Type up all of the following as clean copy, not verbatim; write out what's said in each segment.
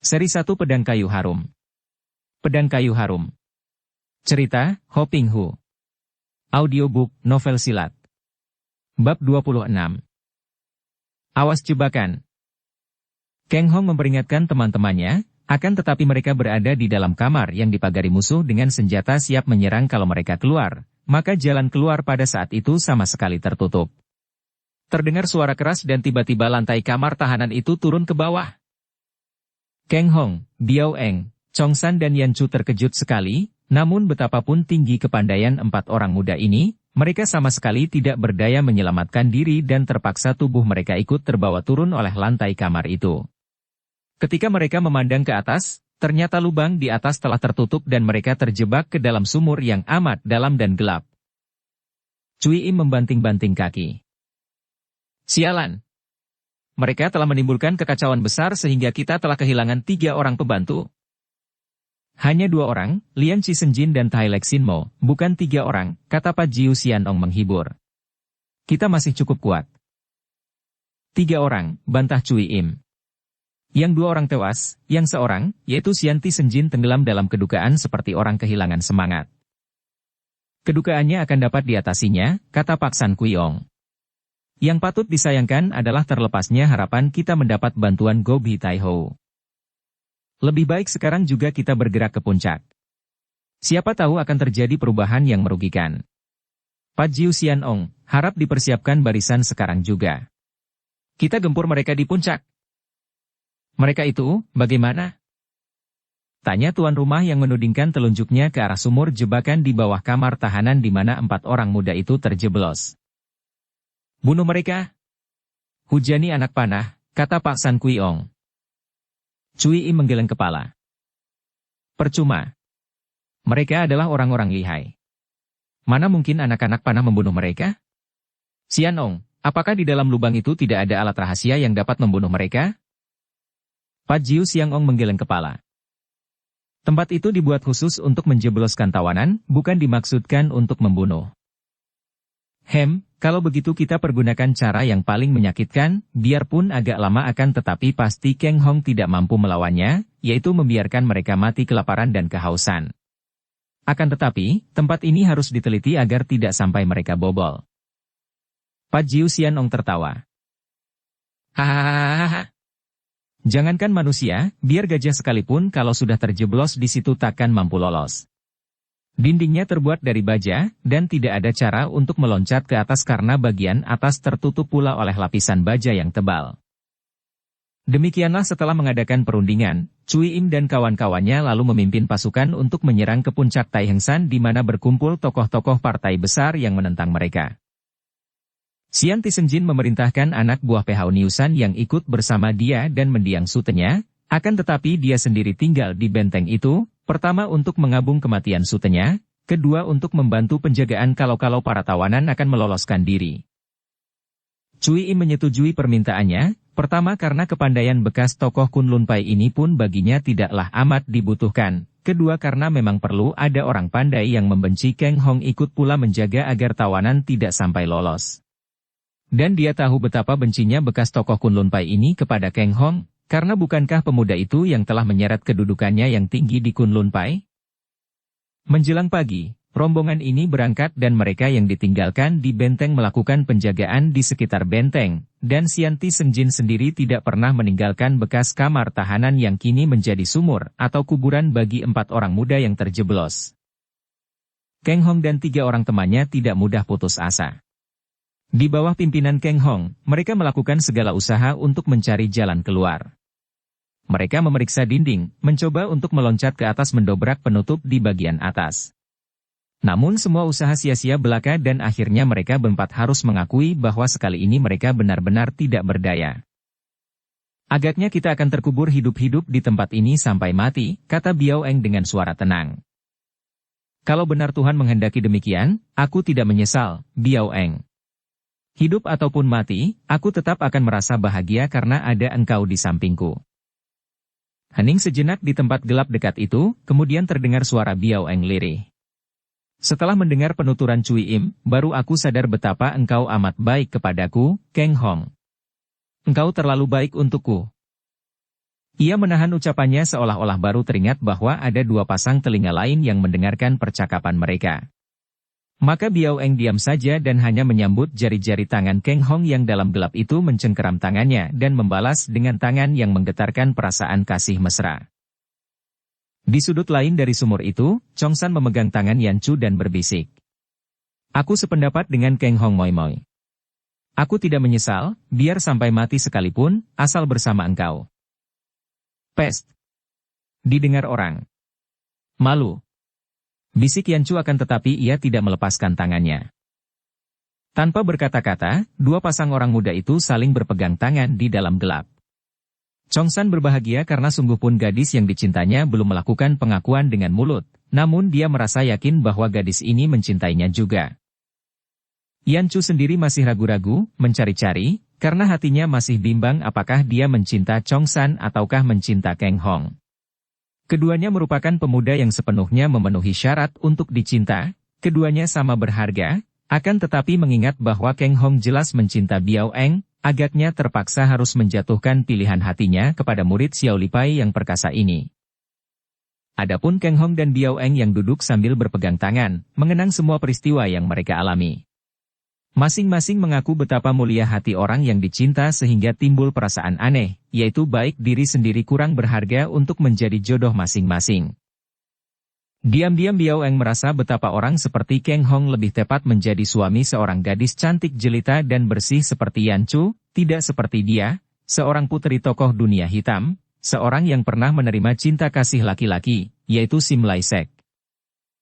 Seri 1 Pedang Kayu Harum. Pedang Kayu Harum. Cerita, Hoping Hu. Audiobook, novel silat. Bab 26. Awas jebakan. Kang Hong memperingatkan teman-temannya, akan tetapi mereka berada di dalam kamar yang dipagari musuh dengan senjata siap menyerang kalau mereka keluar, maka jalan keluar pada saat itu sama sekali tertutup. Terdengar suara keras dan tiba-tiba lantai kamar tahanan itu turun ke bawah. Kang Hong, Biao Eng, Chong San dan Yan Chu terkejut sekali, namun betapapun tinggi kepandaian 4 orang muda ini, mereka sama sekali tidak berdaya menyelamatkan diri dan terpaksa tubuh mereka ikut terbawa turun oleh lantai kamar itu. Ketika mereka memandang ke atas, ternyata lubang di atas telah tertutup dan mereka terjebak ke dalam sumur yang amat dalam dan gelap. Cui Im membanting-banting kaki. Sialan! Mereka telah menimbulkan kekacauan besar sehingga kita telah kehilangan 3 orang pembantu. Hanya 2 orang, Lian Chi Senjin dan Tai Lek Sin Mo, bukan 3 orang, kata Pat Jiu Xianong menghibur. Kita masih cukup kuat. 3 orang, bantah Cui Im. Yang 2 orang tewas, yang seorang, yaitu Xian Ti Senjin tenggelam dalam kedukaan seperti orang kehilangan semangat. Kedukaannya akan dapat diatasinya, kata Pak San Kuiong. Yang patut disayangkan adalah terlepasnya harapan kita mendapat bantuan Go Bi Tai Ho. Lebih baik sekarang juga kita bergerak ke puncak. Siapa tahu akan terjadi perubahan yang merugikan. Pat Jiu Xianong, harap dipersiapkan barisan sekarang juga. Kita gempur mereka di puncak. Mereka itu, bagaimana? Tanya tuan rumah yang menudingkan telunjuknya ke arah sumur jebakan di bawah kamar tahanan di mana 4 orang muda itu terjeblos. Bunuh mereka. Hujani anak panah, kata Pak San Kuiong. Cui Im menggeleng kepala. Percuma. Mereka adalah orang-orang lihai. Mana mungkin anak-anak panah membunuh mereka? Xianong, apakah di dalam lubang itu tidak ada alat rahasia yang dapat membunuh mereka? Pat Jiu Xianong menggeleng kepala. Tempat itu dibuat khusus untuk menjebloskan tawanan, bukan dimaksudkan untuk membunuh. Kalau begitu kita pergunakan cara yang paling menyakitkan, biarpun agak lama akan tetapi pasti Kang Hong tidak mampu melawannya, yaitu membiarkan mereka mati kelaparan dan kehausan. Akan tetapi, tempat ini harus diteliti agar tidak sampai mereka bobol. Pat Jiu Xianong tertawa. Hahaha. Jangankan manusia, biar gajah sekalipun kalau sudah terjeblos di situ takkan mampu lolos. Dindingnya terbuat dari baja, dan tidak ada cara untuk meloncat ke atas karena bagian atas tertutup pula oleh lapisan baja yang tebal. Demikianlah setelah mengadakan perundingan, Cui Im dan kawan-kawannya lalu memimpin pasukan untuk menyerang ke puncak Taihengsan di mana berkumpul tokoh-tokoh partai besar yang menentang mereka. Xian Ti Senjin memerintahkan anak buah Pehao Niusan yang ikut bersama dia dan mendiang sutenya, akan tetapi dia sendiri tinggal di benteng itu, pertama untuk mengabung kematian sutenya, kedua untuk membantu penjagaan kalau-kalau para tawanan akan meloloskan diri. Cui Im menyetujui permintaannya, pertama karena kepandaian bekas tokoh Kunlun Pai ini pun baginya tidaklah amat dibutuhkan, kedua karena memang perlu ada orang pandai yang membenci Kang Hong ikut pula menjaga agar tawanan tidak sampai lolos. Dan dia tahu betapa bencinya bekas tokoh Kunlun Pai ini kepada Kang Hong, karena bukankah pemuda itu yang telah menyeret kedudukannya yang tinggi di Kunlun Pai? Menjelang pagi, rombongan ini berangkat dan mereka yang ditinggalkan di benteng melakukan penjagaan di sekitar benteng, dan Xian Ti Senjin sendiri tidak pernah meninggalkan bekas kamar tahanan yang kini menjadi sumur atau kuburan bagi 4 orang muda yang terjeblos. Kang Hong dan 3 orang temannya tidak mudah putus asa. Di bawah pimpinan Kang Hong, mereka melakukan segala usaha untuk mencari jalan keluar. Mereka memeriksa dinding, mencoba untuk meloncat ke atas mendobrak penutup di bagian atas. Namun semua usaha sia-sia belaka dan akhirnya mereka berempat harus mengakui bahwa sekali ini mereka benar-benar tidak berdaya. Agaknya kita akan terkubur hidup-hidup di tempat ini sampai mati, kata Biao Eng dengan suara tenang. Kalau benar Tuhan menghendaki demikian, aku tidak menyesal, Biao Eng. Hidup ataupun mati, aku tetap akan merasa bahagia karena ada engkau di sampingku. Hening sejenak di tempat gelap dekat itu, kemudian terdengar suara Biao Eng lirih. Setelah mendengar penuturan Cui Im, baru aku sadar betapa engkau amat baik kepadaku, Kang Hong. Engkau terlalu baik untukku. Ia menahan ucapannya seolah-olah baru teringat bahwa ada dua pasang telinga lain yang mendengarkan percakapan mereka. Maka Biao Eng diam saja dan hanya menyambut jari-jari tangan Kang Hong yang dalam gelap itu mencengkeram tangannya dan membalas dengan tangan yang menggetarkan perasaan kasih mesra. Di sudut lain dari sumur itu, Chong San memegang tangan Yan Chu dan berbisik. Aku sependapat dengan Kang Hong Moi Moi. Aku tidak menyesal, biar sampai mati sekalipun, asal bersama engkau. Pest. Didengar orang. Malu. Bisik Yan Chu akan tetapi ia tidak melepaskan tangannya. Tanpa berkata-kata, dua pasang orang muda itu saling berpegang tangan di dalam gelap. Chong San berbahagia karena sungguh pun gadis yang dicintanya belum melakukan pengakuan dengan mulut, namun dia merasa yakin bahwa gadis ini mencintainya juga. Yan Chu sendiri masih ragu-ragu, mencari-cari, karena hatinya masih bimbang apakah dia mencinta Chong San ataukah mencinta Kang Hong. Keduanya merupakan pemuda yang sepenuhnya memenuhi syarat untuk dicinta, keduanya sama berharga, akan tetapi mengingat bahwa Kang Hong jelas mencinta Biao Eng, agaknya terpaksa harus menjatuhkan pilihan hatinya kepada murid Xiao Lipai yang perkasa ini. Adapun Kang Hong dan Biao Eng yang duduk sambil berpegang tangan, mengenang semua peristiwa yang mereka alami. Masing-masing mengaku betapa mulia hati orang yang dicinta sehingga timbul perasaan aneh, yaitu baik diri sendiri kurang berharga untuk menjadi jodoh masing-masing. Diam-diam Biao Eng merasa betapa orang seperti Kang Hong lebih tepat menjadi suami seorang gadis cantik jelita dan bersih seperti Yan Chu, tidak seperti dia, seorang putri tokoh dunia hitam, seorang yang pernah menerima cinta kasih laki-laki, yaitu Sim Lai Sek.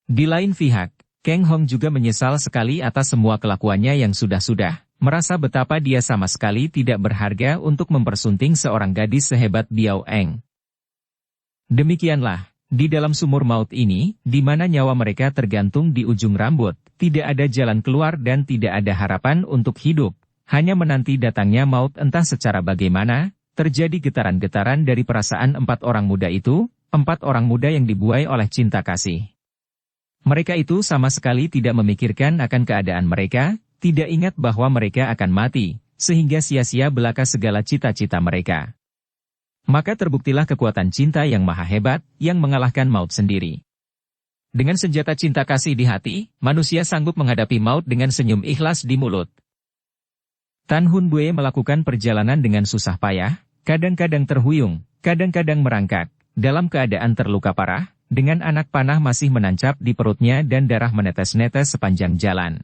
Di lain pihak, Kang Hong juga menyesal sekali atas semua kelakuannya yang sudah-sudah, merasa betapa dia sama sekali tidak berharga untuk mempersunting seorang gadis sehebat Biao Eng. Demikianlah, di dalam sumur maut ini, di mana nyawa mereka tergantung di ujung rambut, tidak ada jalan keluar dan tidak ada harapan untuk hidup, hanya menanti datangnya maut entah secara bagaimana, terjadi getaran-getaran dari perasaan empat orang muda itu, empat orang muda yang dibuai oleh cinta kasih. Mereka itu sama sekali tidak memikirkan akan keadaan mereka, tidak ingat bahwa mereka akan mati, sehingga sia-sia belaka segala cita-cita mereka. Maka terbuktilah kekuatan cinta yang maha hebat, yang mengalahkan maut sendiri. Dengan senjata cinta kasih di hati, manusia sanggup menghadapi maut dengan senyum ikhlas di mulut. Tan Hun Bue melakukan perjalanan dengan susah payah, kadang-kadang terhuyung, kadang-kadang merangkak, dalam keadaan terluka parah, dengan anak panah masih menancap di perutnya dan darah menetes-netes sepanjang jalan.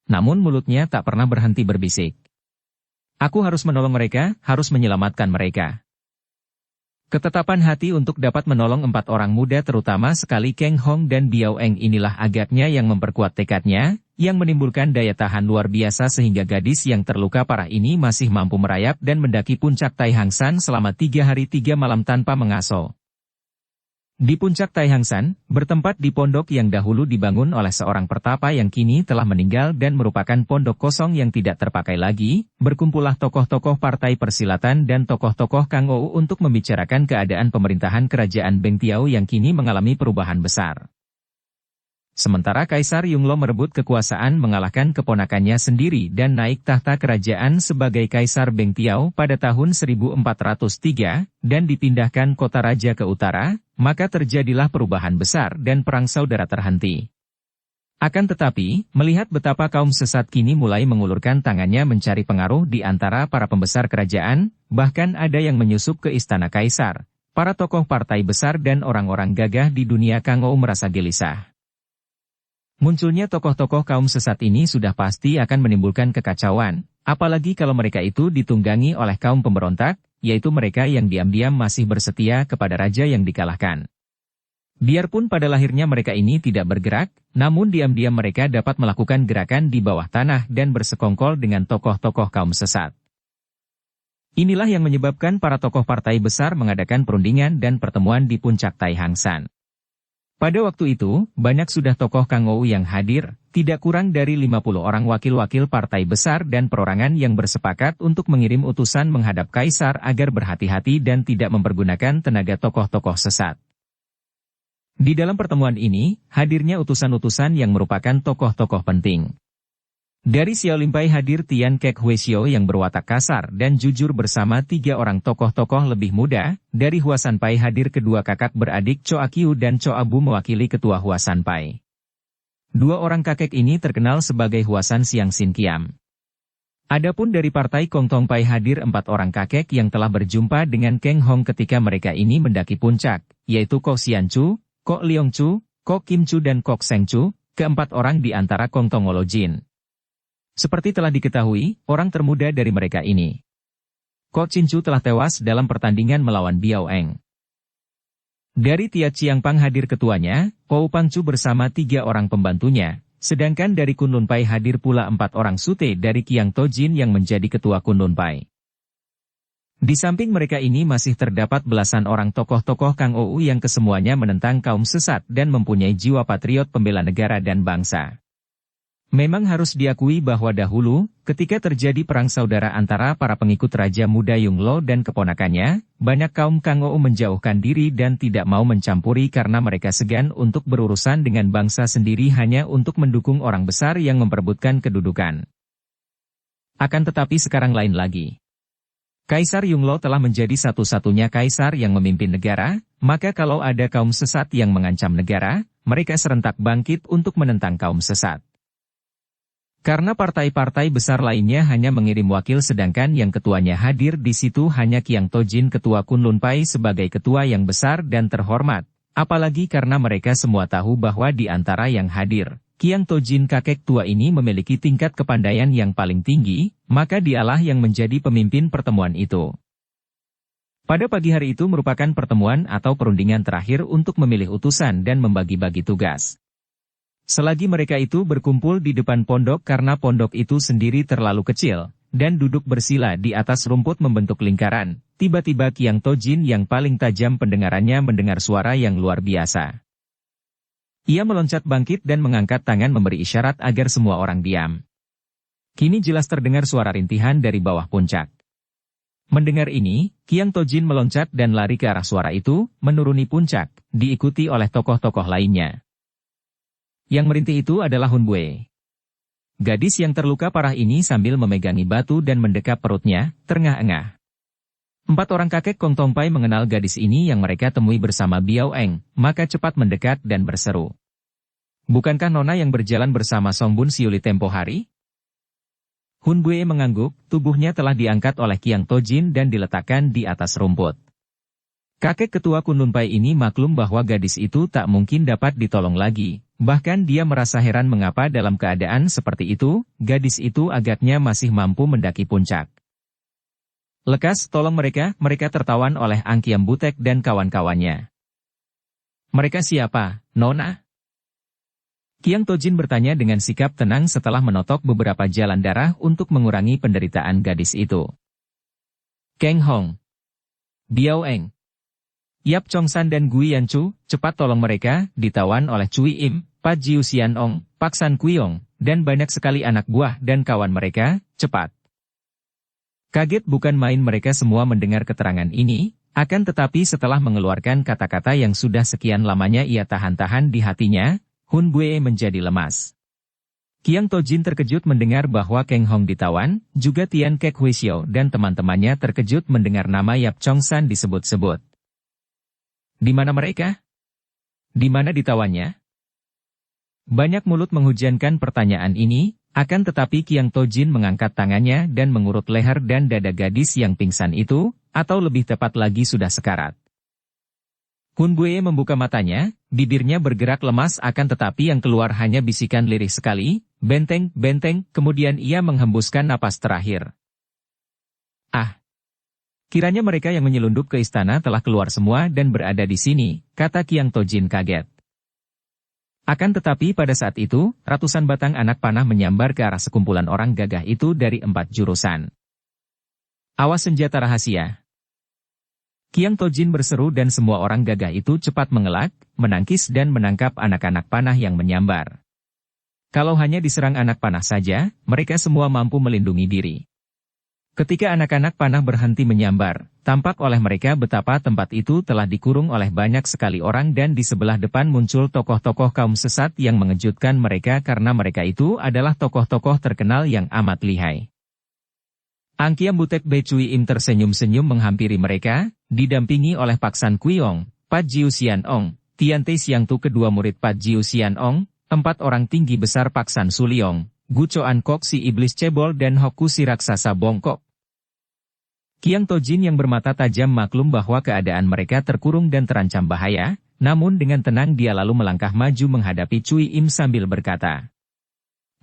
Namun mulutnya tak pernah berhenti berbisik. Aku harus menolong mereka, harus menyelamatkan mereka. Ketetapan hati untuk dapat menolong empat orang muda terutama sekali Kang Hong dan Biao Eng inilah agaknya yang memperkuat tekadnya, yang menimbulkan daya tahan luar biasa sehingga gadis yang terluka parah ini masih mampu merayap dan mendaki puncak Tai Hang San selama 3 hari 3 malam tanpa mengaso. Di puncak Tai Hang San, bertempat di pondok yang dahulu dibangun oleh seorang pertapa yang kini telah meninggal dan merupakan pondok kosong yang tidak terpakai lagi, berkumpullah tokoh-tokoh partai persilatan dan tokoh-tokoh Kang Ou untuk membicarakan keadaan pemerintahan kerajaan Beng Tiao yang kini mengalami perubahan besar. Sementara Kaisar Yunglo merebut kekuasaan mengalahkan keponakannya sendiri dan naik tahta kerajaan sebagai Kaisar Beng Tiao pada tahun 1403, dan dipindahkan kota raja ke utara, maka terjadilah perubahan besar dan perang saudara terhenti. Akan tetapi, melihat betapa kaum sesat kini mulai mengulurkan tangannya mencari pengaruh di antara para pembesar kerajaan, bahkan ada yang menyusup ke istana Kaisar, para tokoh partai besar dan orang-orang gagah di dunia Kang Ou merasa gelisah. Munculnya tokoh-tokoh kaum sesat ini sudah pasti akan menimbulkan kekacauan, apalagi kalau mereka itu ditunggangi oleh kaum pemberontak, yaitu mereka yang diam-diam masih bersetia kepada raja yang dikalahkan. Biarpun pada lahirnya mereka ini tidak bergerak, namun diam-diam mereka dapat melakukan gerakan di bawah tanah dan bersekongkol dengan tokoh-tokoh kaum sesat. Inilah yang menyebabkan para tokoh partai besar mengadakan perundingan dan pertemuan di puncak Tai Hang San. Pada waktu itu, banyak sudah tokoh Kang Ou yang hadir, tidak kurang dari 50 orang wakil-wakil partai besar dan perorangan yang bersepakat untuk mengirim utusan menghadap Kaisar agar berhati-hati dan tidak mempergunakan tenaga tokoh-tokoh sesat. Di dalam pertemuan ini, hadirnya utusan-utusan yang merupakan tokoh-tokoh penting. Dari Xiaolimpai hadir Tian Kek Huaishou yang berwatak kasar dan jujur bersama 3 orang tokoh-tokoh lebih muda. Dari Huasanpai hadir kedua kakak beradik Choa Qiu dan Choa Bu mewakili ketua Huasanpai. 2 orang kakek ini terkenal sebagai Huasan Siang Sin Kiam. Adapun dari partai Kong Tong Pai hadir 4 orang kakek yang telah berjumpa dengan Keng Hong ketika mereka ini mendaki puncak, yaitu Kok Xian Chu, Kok Leong Chu, Kok Kim Chu dan Kok Seng Chu, keempat orang di antara Kong Tongolo Jin. Seperti telah diketahui, orang termuda dari mereka ini, Kok Chin Chu telah tewas dalam pertandingan melawan Biao Eng. Dari Tia Chiang Pang hadir ketuanya, Kou Pang Chu bersama 3 orang pembantunya, sedangkan dari Kunlun Pai hadir pula 4 orang sute dari Kiang Tojin yang menjadi ketua Kunlun Pai. Di samping mereka ini masih terdapat belasan orang tokoh-tokoh Kang Ou yang kesemuanya menentang kaum sesat dan mempunyai jiwa patriot pembela negara dan bangsa. Memang harus diakui bahwa dahulu, ketika terjadi perang saudara antara para pengikut Raja Muda Yung Lo dan keponakannya, banyak kaum Kang Ou menjauhkan diri dan tidak mau mencampuri karena mereka segan untuk berurusan dengan bangsa sendiri hanya untuk mendukung orang besar yang memperebutkan kedudukan. Akan tetapi sekarang lain lagi. Kaisar Yung Lo telah menjadi satu-satunya kaisar yang memimpin negara, maka kalau ada kaum sesat yang mengancam negara, mereka serentak bangkit untuk menentang kaum sesat. Karena partai-partai besar lainnya hanya mengirim wakil sedangkan yang ketuanya hadir di situ hanya Kiang Tojin ketua Kunlun Pai sebagai ketua yang besar dan terhormat, apalagi karena mereka semua tahu bahwa di antara yang hadir, Kiang Tojin kakek tua ini memiliki tingkat kepandaian yang paling tinggi, maka dialah yang menjadi pemimpin pertemuan itu. Pada pagi hari itu merupakan pertemuan atau perundingan terakhir untuk memilih utusan dan membagi-bagi tugas. Selagi mereka itu berkumpul di depan pondok karena pondok itu sendiri terlalu kecil, dan duduk bersila di atas rumput membentuk lingkaran, tiba-tiba Kiang Tojin yang paling tajam pendengarannya mendengar suara yang luar biasa. Ia meloncat bangkit dan mengangkat tangan memberi isyarat agar semua orang diam. Kini jelas terdengar suara rintihan dari bawah puncak. Mendengar ini, Kiang Tojin meloncat dan lari ke arah suara itu, menuruni puncak, diikuti oleh tokoh-tokoh lainnya. Yang merintih itu adalah Hun Bue. Gadis yang terluka parah ini sambil memegangi batu dan mendekap perutnya, terengah-engah. 4 orang kakek Kong Tong Pai mengenal gadis ini yang mereka temui bersama Biao Eng, maka cepat mendekat dan berseru. Bukankah Nona yang berjalan bersama Song Bun Siuli tempo hari? Hun Bue mengangguk, tubuhnya telah diangkat oleh Kiang Tojin dan diletakkan di atas rumput. Kakek ketua Kunlun Pai ini maklum bahwa gadis itu tak mungkin dapat ditolong lagi. Bahkan dia merasa heran mengapa dalam keadaan seperti itu, gadis itu agaknya masih mampu mendaki puncak. Lekas tolong mereka tertawan oleh Ang Kiam Butek dan kawan-kawannya. Mereka siapa, Nona? Kiang Tojin bertanya dengan sikap tenang setelah menotok beberapa jalan darah untuk mengurangi penderitaan gadis itu. Keng Hong, Biao Eng, Yap Chong San dan Gui Yanchu, cepat tolong mereka, ditawan oleh Cui Im, Pat Jiu Sian Ong, Pak San Kuiong, dan banyak sekali anak buah dan kawan mereka, cepat. Kaget bukan main mereka semua mendengar keterangan ini, akan tetapi setelah mengeluarkan kata-kata yang sudah sekian lamanya ia tahan-tahan di hatinya, Hun Bue menjadi lemas. Kiang Tojin terkejut mendengar bahwa Keng Hong ditawan, juga Tian Kek Huaishou dan teman-temannya terkejut mendengar nama Yap Chong San disebut-sebut. Di mana mereka? Di mana ditawannya? Banyak mulut menghujankan pertanyaan ini, akan tetapi Kiang Tojin mengangkat tangannya dan mengurut leher dan dada gadis yang pingsan itu, atau lebih tepat lagi sudah sekarat. Hun Bue membuka matanya, bibirnya bergerak lemas akan tetapi yang keluar hanya bisikan lirih sekali, benteng, benteng, kemudian ia menghembuskan napas terakhir. Ah! Kiranya mereka yang menyelundup ke istana telah keluar semua dan berada di sini, kata Kiang Tojin kaget. Akan tetapi pada saat itu, ratusan batang anak panah menyambar ke arah sekumpulan orang gagah itu dari 4 jurusan. Awas senjata rahasia. Kiang Tojin berseru dan semua orang gagah itu cepat mengelak, menangkis dan menangkap anak-anak panah yang menyambar. Kalau hanya diserang anak panah saja, mereka semua mampu melindungi diri. Ketika anak-anak panah berhenti menyambar, tampak oleh mereka betapa tempat itu telah dikurung oleh banyak sekali orang dan di sebelah depan muncul tokoh-tokoh kaum sesat yang mengejutkan mereka karena mereka itu adalah tokoh-tokoh terkenal yang amat lihai. Angkiam Butek Bei Cui Im tersenyum-senyum menghampiri mereka, didampingi oleh Pak San Kuiong, Pat Jiu Sian Ong, Tian Te Siang Tu kedua murid Pat Jiu Sian Ong, 4 orang tinggi besar Pak San Suliong, Gu Choan Kok si iblis cebol dan Hoku si raksasa bongkok. Kiang Tojin yang bermata tajam maklum bahwa keadaan mereka terkurung dan terancam bahaya, namun dengan tenang dia lalu melangkah maju menghadapi Cui Im sambil berkata,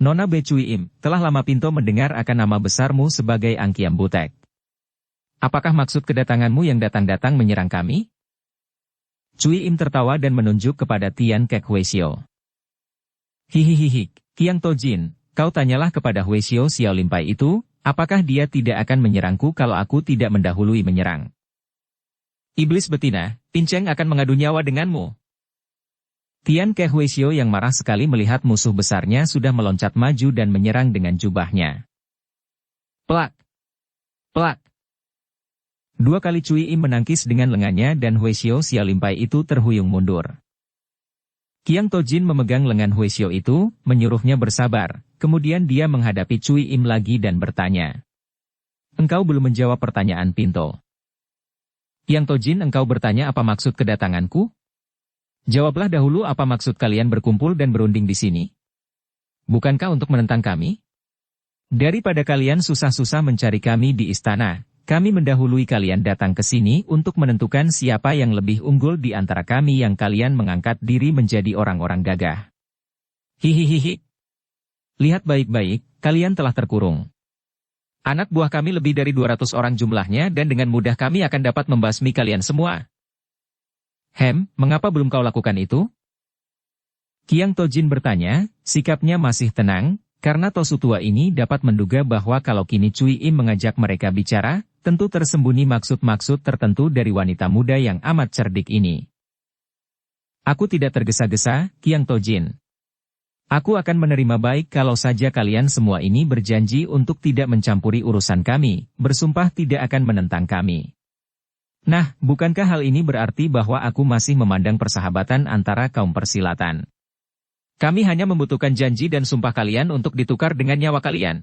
"Nona Be Cui Im, telah lama Pinto mendengar akan nama besarmu sebagai Angkiam Butek. Apakah maksud kedatanganmu yang datang-datang menyerang kami?" Cui Im tertawa dan menunjuk kepada Tian Kek Huesio. "Hihihihi, Kiang Tojin, kau tanyalah kepada Huesio Xiao Limpai itu, apakah dia tidak akan menyerangku kalau aku tidak mendahului menyerang? Iblis betina, Pinceng akan mengadu nyawa denganmu." Tian Ke Huesio yang marah sekali melihat musuh besarnya sudah meloncat maju dan menyerang dengan jubahnya. Plak! Plak! 2 kali Cui Im menangkis dengan lengannya dan Huesio Xiao Limpai itu terhuyung mundur. Kiang Tojin memegang lengan Huesio itu, menyuruhnya bersabar, kemudian dia menghadapi Cui Im lagi dan bertanya. "Engkau belum menjawab pertanyaan Pinto. Kiang Tojin, engkau bertanya apa maksud kedatanganku? Jawablah dahulu apa maksud kalian berkumpul dan berunding di sini? Bukankah untuk menentang kami? Daripada kalian susah-susah mencari kami di istana, kami mendahului kalian datang ke sini untuk menentukan siapa yang lebih unggul di antara kami yang kalian mengangkat diri menjadi orang-orang gagah. Hihihihi. Lihat baik-baik, kalian telah terkurung. Anak buah kami lebih dari 200 orang jumlahnya dan dengan mudah kami akan dapat membasmi kalian semua. Mengapa belum kau lakukan itu?" Kiang Tojin bertanya, sikapnya masih tenang, karena Tosu tua ini dapat menduga bahwa kalau kini Cui Im mengajak mereka bicara, tentu tersembunyi maksud-maksud tertentu dari wanita muda yang amat cerdik ini. "Aku tidak tergesa-gesa, Kiang Tojin. Aku akan menerima baik kalau saja kalian semua ini berjanji untuk tidak mencampuri urusan kami, bersumpah tidak akan menentang kami. Nah, bukankah hal ini berarti bahwa aku masih memandang persahabatan antara kaum persilatan? Kami hanya membutuhkan janji dan sumpah kalian untuk ditukar dengan nyawa kalian."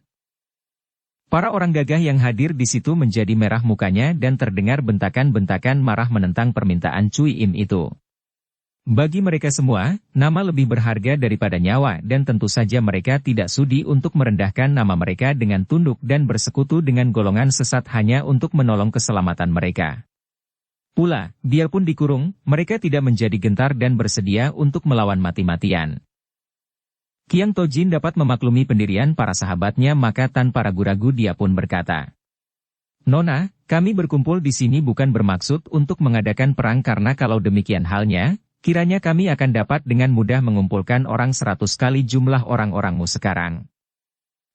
Para orang gagah yang hadir di situ menjadi merah mukanya dan terdengar bentakan-bentakan marah menentang permintaan Cui Im itu. Bagi mereka semua, nama lebih berharga daripada nyawa dan tentu saja mereka tidak sudi untuk merendahkan nama mereka dengan tunduk dan bersekutu dengan golongan sesat hanya untuk menolong keselamatan mereka. Pula, biarpun dikurung, mereka tidak menjadi gentar dan bersedia untuk melawan mati-matian. Kiang Tojin dapat memaklumi pendirian para sahabatnya maka tanpa ragu-ragu dia pun berkata, "Nona, kami berkumpul di sini bukan bermaksud untuk mengadakan perang karena kalau demikian halnya, kiranya kami akan dapat dengan mudah mengumpulkan orang 100 kali jumlah orang-orangmu sekarang.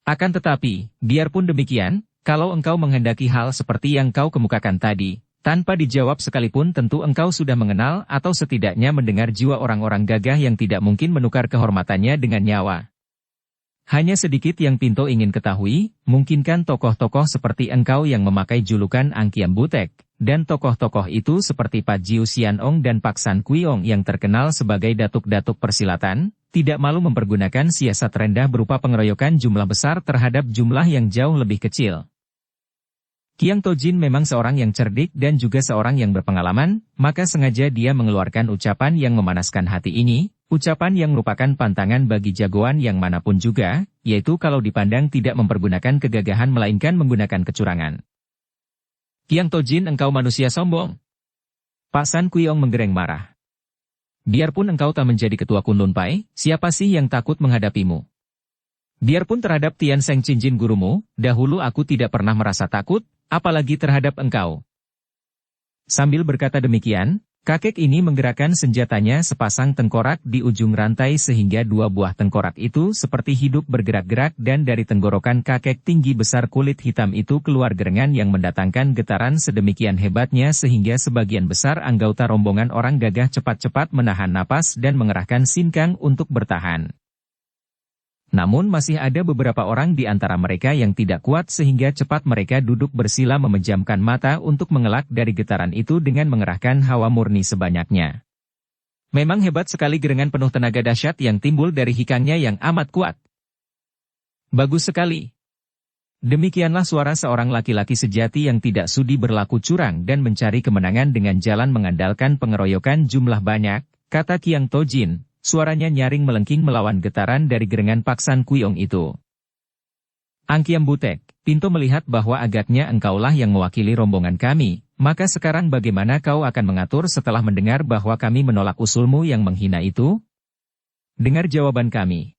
Akan tetapi, biarpun demikian, kalau engkau menghendaki hal seperti yang kau kemukakan tadi, tanpa dijawab sekalipun tentu engkau sudah mengenal atau setidaknya mendengar jiwa orang-orang gagah yang tidak mungkin menukar kehormatannya dengan nyawa. Hanya sedikit yang Pinto ingin ketahui, mungkinkan tokoh-tokoh seperti engkau yang memakai julukan Angkiam Butek, dan tokoh-tokoh itu seperti Pat Jiu Sian Ong dan Pak San Kuiong yang terkenal sebagai datuk-datuk persilatan, tidak malu mempergunakan siasat rendah berupa pengeroyokan jumlah besar terhadap jumlah yang jauh lebih kecil." Kiang Tojin memang seorang yang cerdik dan juga seorang yang berpengalaman, maka sengaja dia mengeluarkan ucapan yang memanaskan hati ini, ucapan yang merupakan pantangan bagi jagoan yang manapun juga, yaitu kalau dipandang tidak mempergunakan kegagahan melainkan menggunakan kecurangan. "Kiang Tojin, engkau manusia sombong." Pak San Kuiong menggereng marah. "Biarpun engkau tak menjadi ketua Kunlun Pai, siapa sih yang takut menghadapimu? Biarpun terhadap Tian Seng Cincin gurumu, dahulu aku tidak pernah merasa takut, apalagi terhadap engkau." Sambil berkata demikian, kakek ini menggerakkan senjatanya sepasang tengkorak di ujung rantai sehingga 2 buah tengkorak itu seperti hidup bergerak-gerak dan dari tenggorokan kakek tinggi besar kulit hitam itu keluar gerengan yang mendatangkan getaran sedemikian hebatnya sehingga sebagian besar anggota rombongan orang gagah cepat-cepat menahan napas dan mengerahkan sinkang untuk bertahan. Namun masih ada beberapa orang di antara mereka yang tidak kuat sehingga cepat mereka duduk bersila memejamkan mata untuk mengelak dari getaran itu dengan mengerahkan hawa murni sebanyaknya. Memang hebat sekali gerangan penuh tenaga dahsyat yang timbul dari hikangnya yang amat kuat. Bagus sekali. Demikianlah suara seorang laki-laki sejati yang tidak sudi berlaku curang dan mencari kemenangan dengan jalan mengandalkan pengeroyokan jumlah banyak, kata Kiang Tojin. Suaranya nyaring melengking melawan getaran dari gerangan Paksan Kuiong itu. Angkiam Butek, Pinto melihat bahwa agaknya engkaulah yang mewakili rombongan kami, maka sekarang bagaimana kau akan mengatur setelah mendengar bahwa kami menolak usulmu yang menghina itu? Dengar jawaban kami.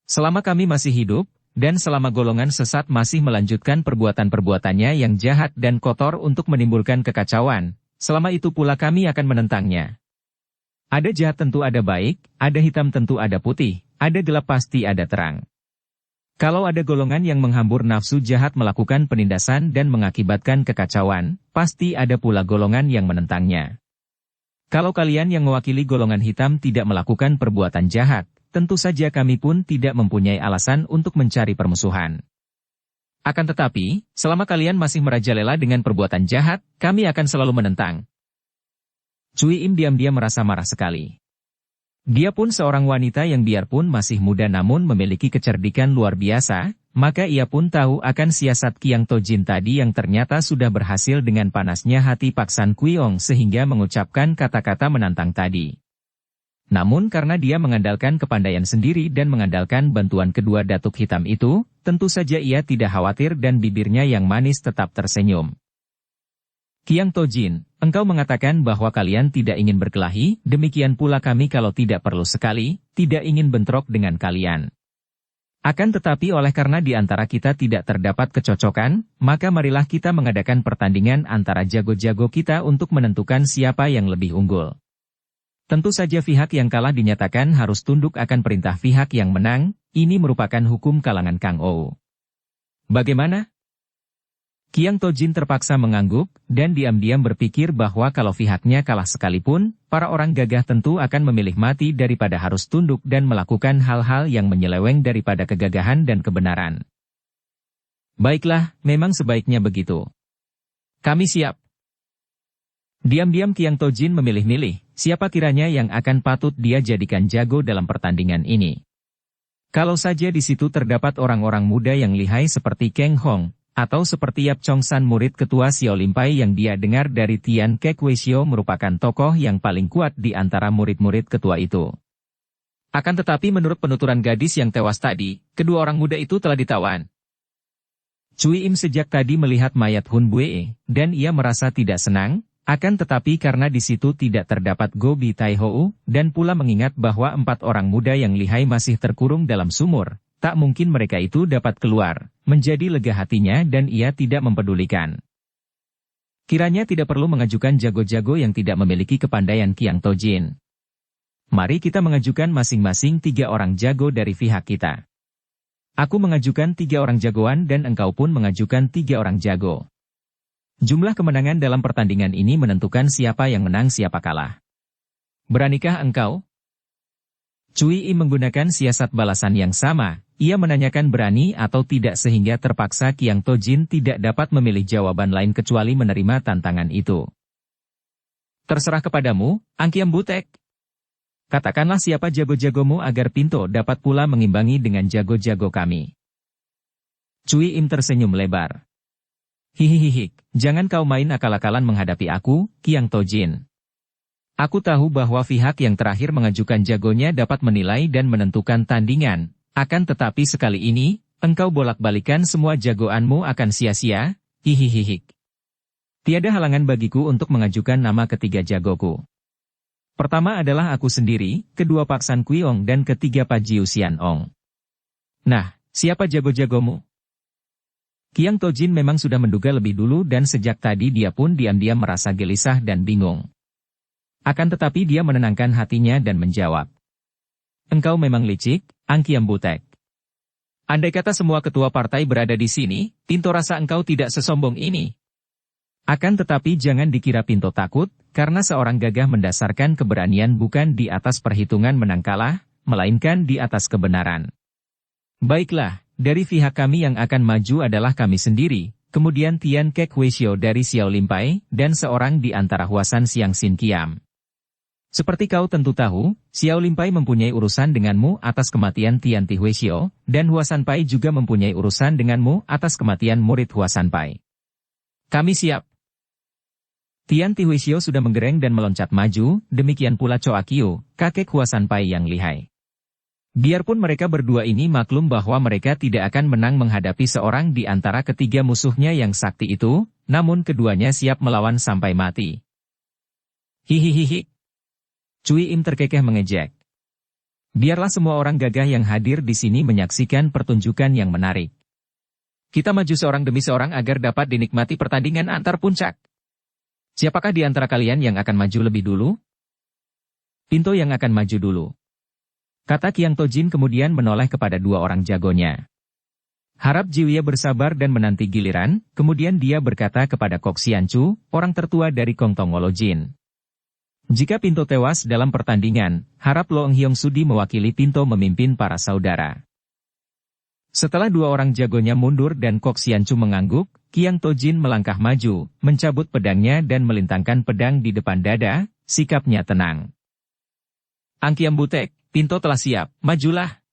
Selama kami masih hidup, dan selama golongan sesat masih melanjutkan perbuatan-perbuatannya yang jahat dan kotor untuk menimbulkan kekacauan, selama itu pula kami akan menentangnya. Ada jahat tentu ada baik, ada hitam tentu ada putih, ada gelap pasti ada terang. Kalau ada golongan yang menghambur nafsu jahat melakukan penindasan dan mengakibatkan kekacauan, pasti ada pula golongan yang menentangnya. Kalau kalian yang mewakili golongan hitam tidak melakukan perbuatan jahat, tentu saja kami pun tidak mempunyai alasan untuk mencari permusuhan. Akan tetapi, selama kalian masih merajalela dengan perbuatan jahat, kami akan selalu menentang. Cui Im diam-diam merasa marah sekali. Dia pun seorang wanita yang biarpun masih muda namun memiliki kecerdikan luar biasa, maka ia pun tahu akan siasat Kiang Tojin tadi yang ternyata sudah berhasil dengan panasnya hati Paksan Kuiong sehingga mengucapkan kata-kata menantang tadi. Namun karena dia mengandalkan kepandaian sendiri dan mengandalkan bantuan kedua datuk hitam itu, tentu saja ia tidak khawatir dan bibirnya yang manis tetap tersenyum. Kiang Tojin, engkau mengatakan bahwa kalian tidak ingin berkelahi, demikian pula kami kalau tidak perlu sekali, tidak ingin bentrok dengan kalian. Akan tetapi oleh karena di antara kita tidak terdapat kecocokan, maka marilah kita mengadakan pertandingan antara jago-jago kita untuk menentukan siapa yang lebih unggul. Tentu saja pihak yang kalah dinyatakan harus tunduk akan perintah pihak yang menang, ini merupakan hukum kalangan Kang Ou. Bagaimana? Kiang Tojin terpaksa mengangguk, dan diam-diam berpikir bahwa kalau pihaknya kalah sekalipun, para orang gagah tentu akan memilih mati daripada harus tunduk dan melakukan hal-hal yang menyeleweng daripada kegagahan dan kebenaran. Baiklah, memang sebaiknya begitu. Kami siap. Diam-diam Kiang Tojin memilih-milih, siapa kiranya yang akan patut dia jadikan jago dalam pertandingan ini. Kalau saja di situ terdapat orang-orang muda yang lihai seperti Kang Hong, atau seperti Yap Chong San murid ketua Xiao Limpai yang dia dengar dari Tian Kek Weisio merupakan tokoh yang paling kuat di antara murid-murid ketua itu. Akan tetapi menurut penuturan gadis yang tewas tadi, kedua orang muda itu telah ditawan. Cui Im sejak tadi melihat mayat Hun Bue, dan ia merasa tidak senang, akan tetapi karena di situ tidak terdapat Go Bi Tai Hou, dan pula mengingat bahwa 4 orang muda yang lihai masih terkurung dalam sumur, tak mungkin mereka itu dapat keluar, menjadi lega hatinya dan ia tidak mempedulikan. Kiranya tidak perlu mengajukan jago-jago yang tidak memiliki kepandaian Kiang Tojin. Mari kita mengajukan masing-masing 3 orang jago dari pihak kita. Aku mengajukan 3 orang jagoan dan engkau pun mengajukan 3 orang jago. Jumlah kemenangan dalam pertandingan ini menentukan siapa yang menang siapa kalah. Beranikah engkau? Cui Im menggunakan siasat balasan yang sama, ia menanyakan berani atau tidak sehingga terpaksa Kiang Tojin tidak dapat memilih jawaban lain kecuali menerima tantangan itu. Terserah kepadamu, Angkiam Butek. Katakanlah siapa jago-jagomu agar Pinto dapat pula mengimbangi dengan jago-jago kami. Cui Im tersenyum lebar. Hihihihi, jangan kau main akal-akalan menghadapi aku, Kiang Tojin. Aku tahu bahwa pihak yang terakhir mengajukan jagonya dapat menilai dan menentukan tandingan, akan tetapi sekali ini, engkau bolak-balikan semua jagoanmu akan sia-sia, hihihihi. Tiada halangan bagiku untuk mengajukan nama ketiga jagoku. Pertama adalah aku sendiri, kedua Paksan Kuiong dan ketiga Pak Jiu Sian Ong. Nah, siapa jago-jagomu? Kiang Tojin memang sudah menduga lebih dulu dan sejak tadi dia pun diam-diam merasa gelisah dan bingung. Akan tetapi dia menenangkan hatinya dan menjawab. Engkau memang licik, Angkiam Butek. Andai kata semua ketua partai berada di sini, Pinto rasa engkau tidak sesombong ini. Akan tetapi jangan dikira Pinto takut, karena seorang gagah mendasarkan keberanian bukan di atas perhitungan menang kalah, melainkan di atas kebenaran. Baiklah, dari pihak kami yang akan maju adalah kami sendiri, kemudian Tian Kek Weishio dari Xiao Limpai, dan seorang di antara Huasan Siang Xin Kiam. Seperti kau tentu tahu, Xiao Limpai mempunyai urusan denganmu atas kematian Tian Ti Weishio, dan Huasan Pai juga mempunyai urusan denganmu atas kematian murid Huasan Pai. Kami siap. Tian Ti Weishio sudah menggereng dan meloncat maju, demikian pula Choa Kiu, kakek Huasan Pai yang lihai. Biarpun mereka berdua ini maklum bahwa mereka tidak akan menang menghadapi seorang di antara ketiga musuhnya yang sakti itu, namun keduanya siap melawan sampai mati. Hihihihi. Cui Im terkekeh mengejek. Biarlah semua orang gagah yang hadir di sini menyaksikan pertunjukan yang menarik. Kita maju seorang demi seorang agar dapat dinikmati pertandingan antar puncak. Siapakah di antara kalian yang akan maju lebih dulu? Pinto yang akan maju dulu. Kata Qiang Tojin kemudian menoleh kepada dua orang jagonya. Harap Jiwia bersabar dan menanti giliran, kemudian dia berkata kepada Kok Xianchu, orang tertua dari Kongtong Wolojin. Jika Pinto tewas dalam pertandingan, harap Lo Eng Hyong Sudi mewakili Pinto memimpin para saudara. Setelah dua orang jagonya mundur dan Kok Xianchu mengangguk, Qiang Tojin melangkah maju, mencabut pedangnya dan melintangkan pedang di depan dada, sikapnya tenang. Angkiam Butek, Pinto telah siap, majulah.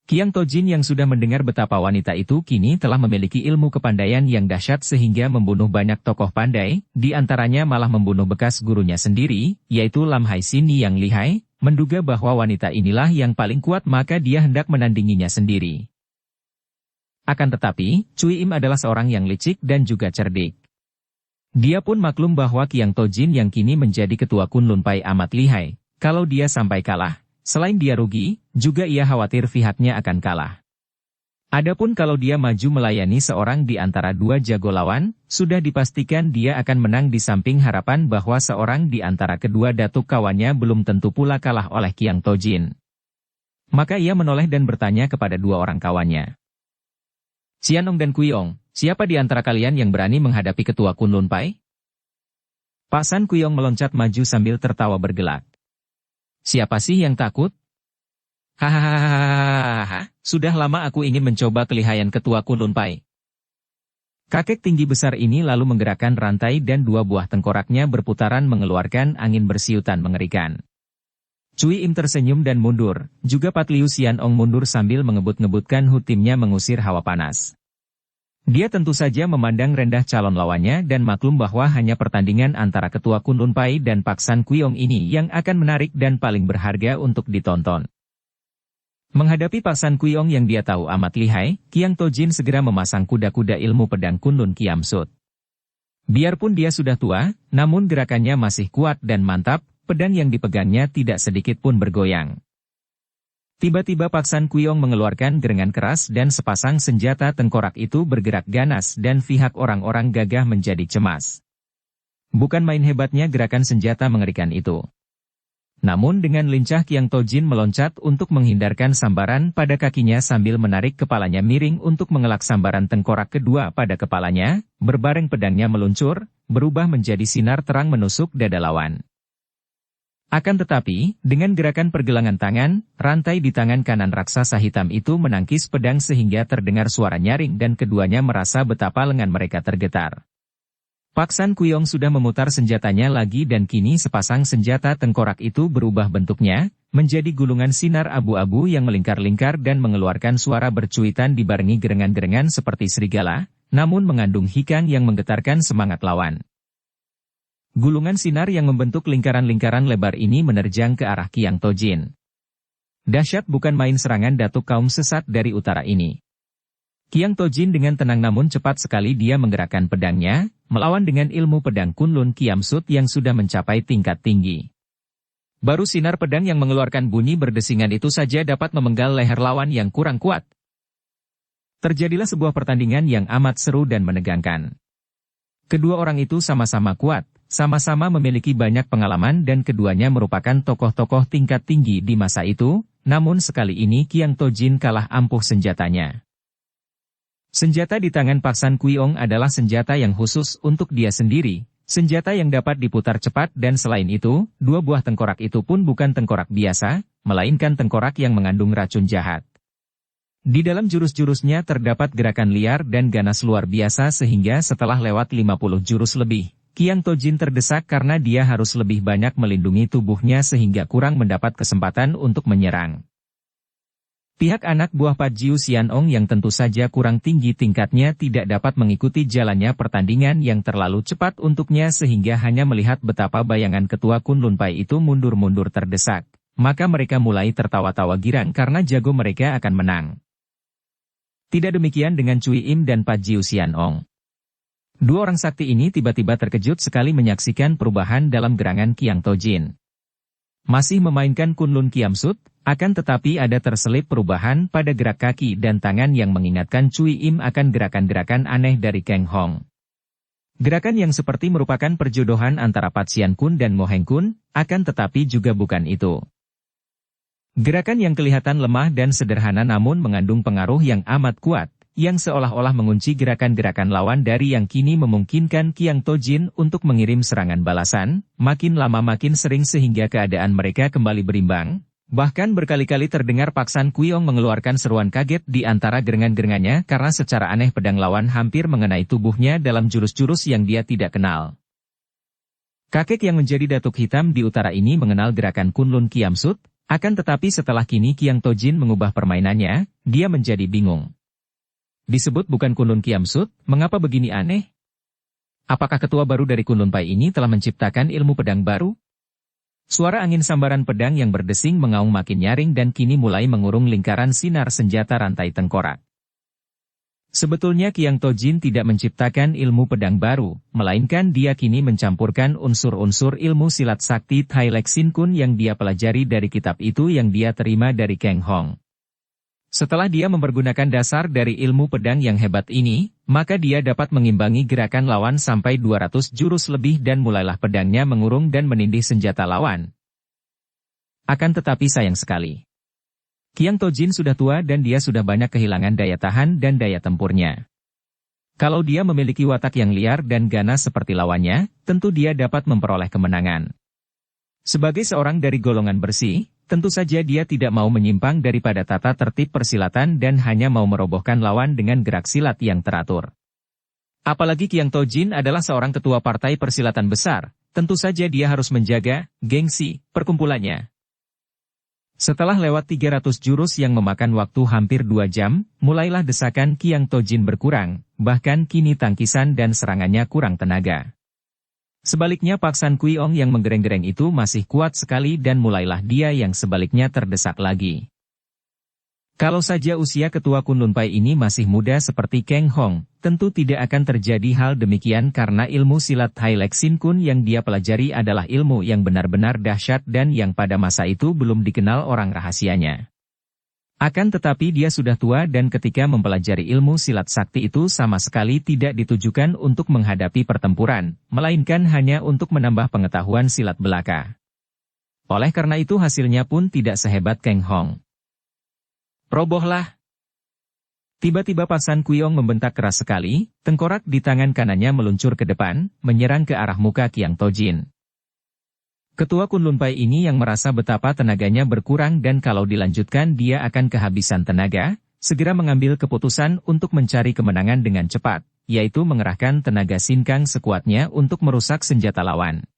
Qiang Tojin yang sudah mendengar betapa wanita itu kini telah memiliki ilmu kepandaian yang dahsyat sehingga membunuh banyak tokoh pandai, di antaranya malah membunuh bekas gurunya sendiri, yaitu Lam Hai Sin yang lihai, menduga bahwa wanita inilah yang paling kuat maka dia hendak menandinginya sendiri. Akan tetapi, Cui Im adalah seorang yang licik dan juga cerdik. Dia pun maklum bahwa Qiang Tojin yang kini menjadi ketua Kunlun Pai amat lihai, kalau dia sampai kalah. Selain dia rugi, juga ia khawatir pihaknya akan kalah. Adapun kalau dia maju melayani seorang di antara dua jago lawan, sudah dipastikan dia akan menang di samping harapan bahwa seorang di antara kedua datuk kawannya belum tentu pula kalah oleh Qiang Tojin. Maka ia menoleh dan bertanya kepada dua orang kawannya. Xianong dan Kuyong, siapa di antara kalian yang berani menghadapi ketua Kunlun Pai? Pak San Kuyong meloncat maju sambil tertawa bergelak. Siapa sih yang takut? Hahaha, sudah lama aku ingin mencoba kelihayan ketua Kunlun Pai. Kakek tinggi besar ini lalu menggerakkan rantai dan dua buah tengkoraknya berputaran mengeluarkan angin bersiutan mengerikan. Cui Im tersenyum dan mundur, juga Pat Liu Xianong mundur sambil mengebut-ngebutkan hutimnya mengusir hawa panas. Dia tentu saja memandang rendah calon lawannya dan maklum bahwa hanya pertandingan antara ketua Kunlun Pai dan Pak San Kuyong ini yang akan menarik dan paling berharga untuk ditonton. Menghadapi Pak San Kuyong yang dia tahu amat lihai, Qiang Tojin segera memasang kuda-kuda ilmu pedang Kunlun Kiam Sut. Biarpun dia sudah tua, namun gerakannya masih kuat dan mantap, pedang yang dipegangnya tidak sedikit pun bergoyang. Tiba-tiba Pak San Kuyong mengeluarkan gerengan keras dan sepasang senjata tengkorak itu bergerak ganas dan pihak orang-orang gagah menjadi cemas. Bukan main hebatnya gerakan senjata mengerikan itu. Namun dengan lincah Qiang Tojin meloncat untuk menghindarkan sambaran pada kakinya sambil menarik kepalanya miring untuk mengelak sambaran tengkorak kedua pada kepalanya, berbareng pedangnya meluncur, berubah menjadi sinar terang menusuk dada lawan. Akan tetapi, dengan gerakan pergelangan tangan, rantai di tangan kanan raksasa hitam itu menangkis pedang sehingga terdengar suara nyaring dan keduanya merasa betapa lengan mereka tergetar. Pak San Kuyong sudah memutar senjatanya lagi dan kini sepasang senjata tengkorak itu berubah bentuknya, menjadi gulungan sinar abu-abu yang melingkar-lingkar dan mengeluarkan suara bercuitan dibarengi gerengan-gerengan seperti serigala, namun mengandung hikang yang menggetarkan semangat lawan. Gulungan sinar yang membentuk lingkaran-lingkaran lebar ini menerjang ke arah Qiang Tojin. Dahsyat bukan main serangan datuk kaum sesat dari utara ini. Qiang Tojin dengan tenang namun cepat sekali dia menggerakkan pedangnya, melawan dengan ilmu pedang Kunlun Kiam Sut yang sudah mencapai tingkat tinggi. Baru sinar pedang yang mengeluarkan bunyi berdesingan itu saja dapat memenggal leher lawan yang kurang kuat. Terjadilah sebuah pertandingan yang amat seru dan menegangkan. Kedua orang itu sama-sama kuat, sama-sama memiliki banyak pengalaman dan keduanya merupakan tokoh-tokoh tingkat tinggi di masa itu, namun sekali ini Qiang Tojin kalah ampuh senjatanya. Senjata di tangan Pak San Kuyong adalah senjata yang khusus untuk dia sendiri, senjata yang dapat diputar cepat dan selain itu, dua buah tengkorak itu pun bukan tengkorak biasa, melainkan tengkorak yang mengandung racun jahat. Di dalam jurus-jurusnya terdapat gerakan liar dan ganas luar biasa sehingga setelah lewat 50 jurus lebih, Qiang Tojin terdesak karena dia harus lebih banyak melindungi tubuhnya sehingga kurang mendapat kesempatan untuk menyerang. Pihak anak buah Pat Jiu Xianong yang tentu saja kurang tinggi tingkatnya tidak dapat mengikuti jalannya pertandingan yang terlalu cepat untuknya sehingga hanya melihat betapa bayangan ketua Kunlun Pai itu mundur-mundur terdesak. Maka mereka mulai tertawa-tawa girang karena jago mereka akan menang. Tidak demikian dengan Cui Im dan Pat Jiu Xianong. Dua orang sakti ini tiba-tiba terkejut sekali menyaksikan perubahan dalam gerangan Qiang Tojin. Masih memainkan Kunlun Kiamsut, akan tetapi ada terselip perubahan pada gerak kaki dan tangan yang mengingatkan Cui Im akan gerakan-gerakan aneh dari Kang Hong. Gerakan yang seperti merupakan perjodohan antara Pat Xian Kun dan Mo Heng Kun, akan tetapi juga bukan itu. Gerakan yang kelihatan lemah dan sederhana namun mengandung pengaruh yang amat kuat, yang seolah-olah mengunci gerakan-gerakan lawan dari yang kini memungkinkan Qiang Tojin untuk mengirim serangan balasan, makin lama makin sering sehingga keadaan mereka kembali berimbang. Bahkan berkali-kali terdengar Paksan Kuiong mengeluarkan seruan kaget di antara gerengan-gerengannya karena secara aneh pedang lawan hampir mengenai tubuhnya dalam jurus-jurus yang dia tidak kenal. Kakek yang menjadi datuk hitam di utara ini mengenal gerakan Kunlun Kiamsut, akan tetapi setelah kini Qiang Tojin mengubah permainannya, dia menjadi bingung. Disebut bukan Kunlun Kiamsut, mengapa begini aneh? Apakah ketua baru dari Kunlun Pai ini telah menciptakan ilmu pedang baru? Suara angin sambaran pedang yang berdesing mengaung makin nyaring dan kini mulai mengurung lingkaran sinar senjata rantai tengkorak. Sebetulnya Qiang Tojin tidak menciptakan ilmu pedang baru, melainkan dia kini mencampurkan unsur-unsur ilmu silat sakti Tai Lek Sin Kun yang dia pelajari dari kitab itu yang dia terima dari Kang Hong. Setelah dia mempergunakan dasar dari ilmu pedang yang hebat ini, maka dia dapat mengimbangi gerakan lawan sampai 200 jurus lebih dan mulailah pedangnya mengurung dan menindih senjata lawan. Akan tetapi sayang sekali. Qiang Tojin sudah tua dan dia sudah banyak kehilangan daya tahan dan daya tempurnya. Kalau dia memiliki watak yang liar dan ganas seperti lawannya, tentu dia dapat memperoleh kemenangan. Sebagai seorang dari golongan bersih, tentu saja dia tidak mau menyimpang daripada tata tertib persilatan dan hanya mau merobohkan lawan dengan gerak silat yang teratur. Apalagi Qiang Tojin adalah seorang ketua partai persilatan besar, tentu saja dia harus menjaga gengsi perkumpulannya. Setelah lewat 300 jurus yang memakan waktu hampir 2 jam, mulailah desakan Qiang Tojin berkurang, bahkan kini tangkisan dan serangannya kurang tenaga. Sebaliknya Paksan Kuiong yang menggereng-gereng itu masih kuat sekali dan mulailah dia yang sebaliknya terdesak lagi. Kalau saja usia ketua Kunlun Pai ini masih muda seperti Kang Hong, tentu tidak akan terjadi hal demikian karena ilmu silat Tai Lek Sin Kun yang dia pelajari adalah ilmu yang benar-benar dahsyat dan yang pada masa itu belum dikenal orang rahasianya. Akan tetapi dia sudah tua dan ketika mempelajari ilmu silat sakti itu sama sekali tidak ditujukan untuk menghadapi pertempuran, melainkan hanya untuk menambah pengetahuan silat belaka. Oleh karena itu hasilnya pun tidak sehebat Kang Hong. Robohlah! Tiba-tiba Paksan Kuiong membentak keras sekali, tengkorak di tangan kanannya meluncur ke depan, menyerang ke arah muka Qiang Tojin. Ketua Kunlun Pai ini yang merasa betapa tenaganya berkurang dan kalau dilanjutkan dia akan kehabisan tenaga, segera mengambil keputusan untuk mencari kemenangan dengan cepat, yaitu mengerahkan tenaga sinkang sekuatnya untuk merusak senjata lawan.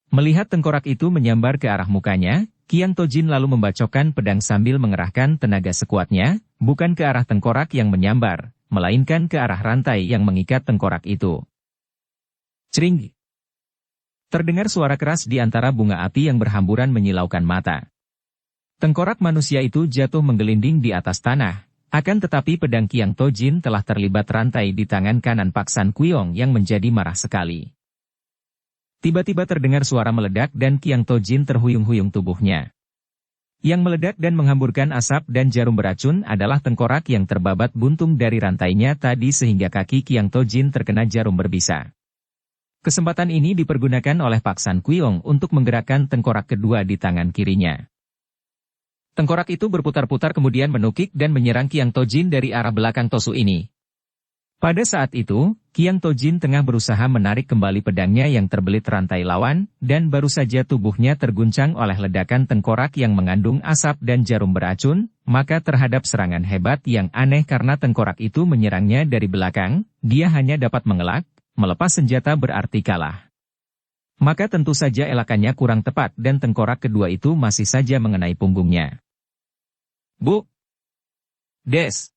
Melihat tengkorak itu menyambar ke arah mukanya, Qiang Tojin lalu membacokkan pedang sambil mengerahkan tenaga sekuatnya, bukan ke arah tengkorak yang menyambar, melainkan ke arah rantai yang mengikat tengkorak itu. Cering! Terdengar suara keras di antara bunga api yang berhamburan menyilaukan mata. Tengkorak manusia itu jatuh menggelinding di atas tanah, akan tetapi pedang Qiang Tojin telah terlibat rantai di tangan kanan Paksan Kuiong yang menjadi marah sekali. Tiba-tiba terdengar suara meledak dan Qiang Tojin terhuyung-huyung tubuhnya. Yang meledak dan menghamburkan asap dan jarum beracun adalah tengkorak yang terbabat buntung dari rantainya tadi sehingga kaki Qiang Tojin terkena jarum berbisa. Kesempatan ini dipergunakan oleh Paksan Kuiong untuk menggerakkan tengkorak kedua di tangan kirinya. Tengkorak itu berputar-putar kemudian menukik dan menyerang Qiang Tojin dari arah belakang Tosu ini. Pada saat itu, Qiang Tojin tengah berusaha menarik kembali pedangnya yang terbelit rantai lawan, dan baru saja tubuhnya terguncang oleh ledakan tengkorak yang mengandung asap dan jarum beracun, maka terhadap serangan hebat yang aneh karena tengkorak itu menyerangnya dari belakang, dia hanya dapat mengelak, melepas senjata berarti kalah. Maka tentu saja elakannya kurang tepat dan tengkorak kedua itu masih saja mengenai punggungnya. Bu! Des!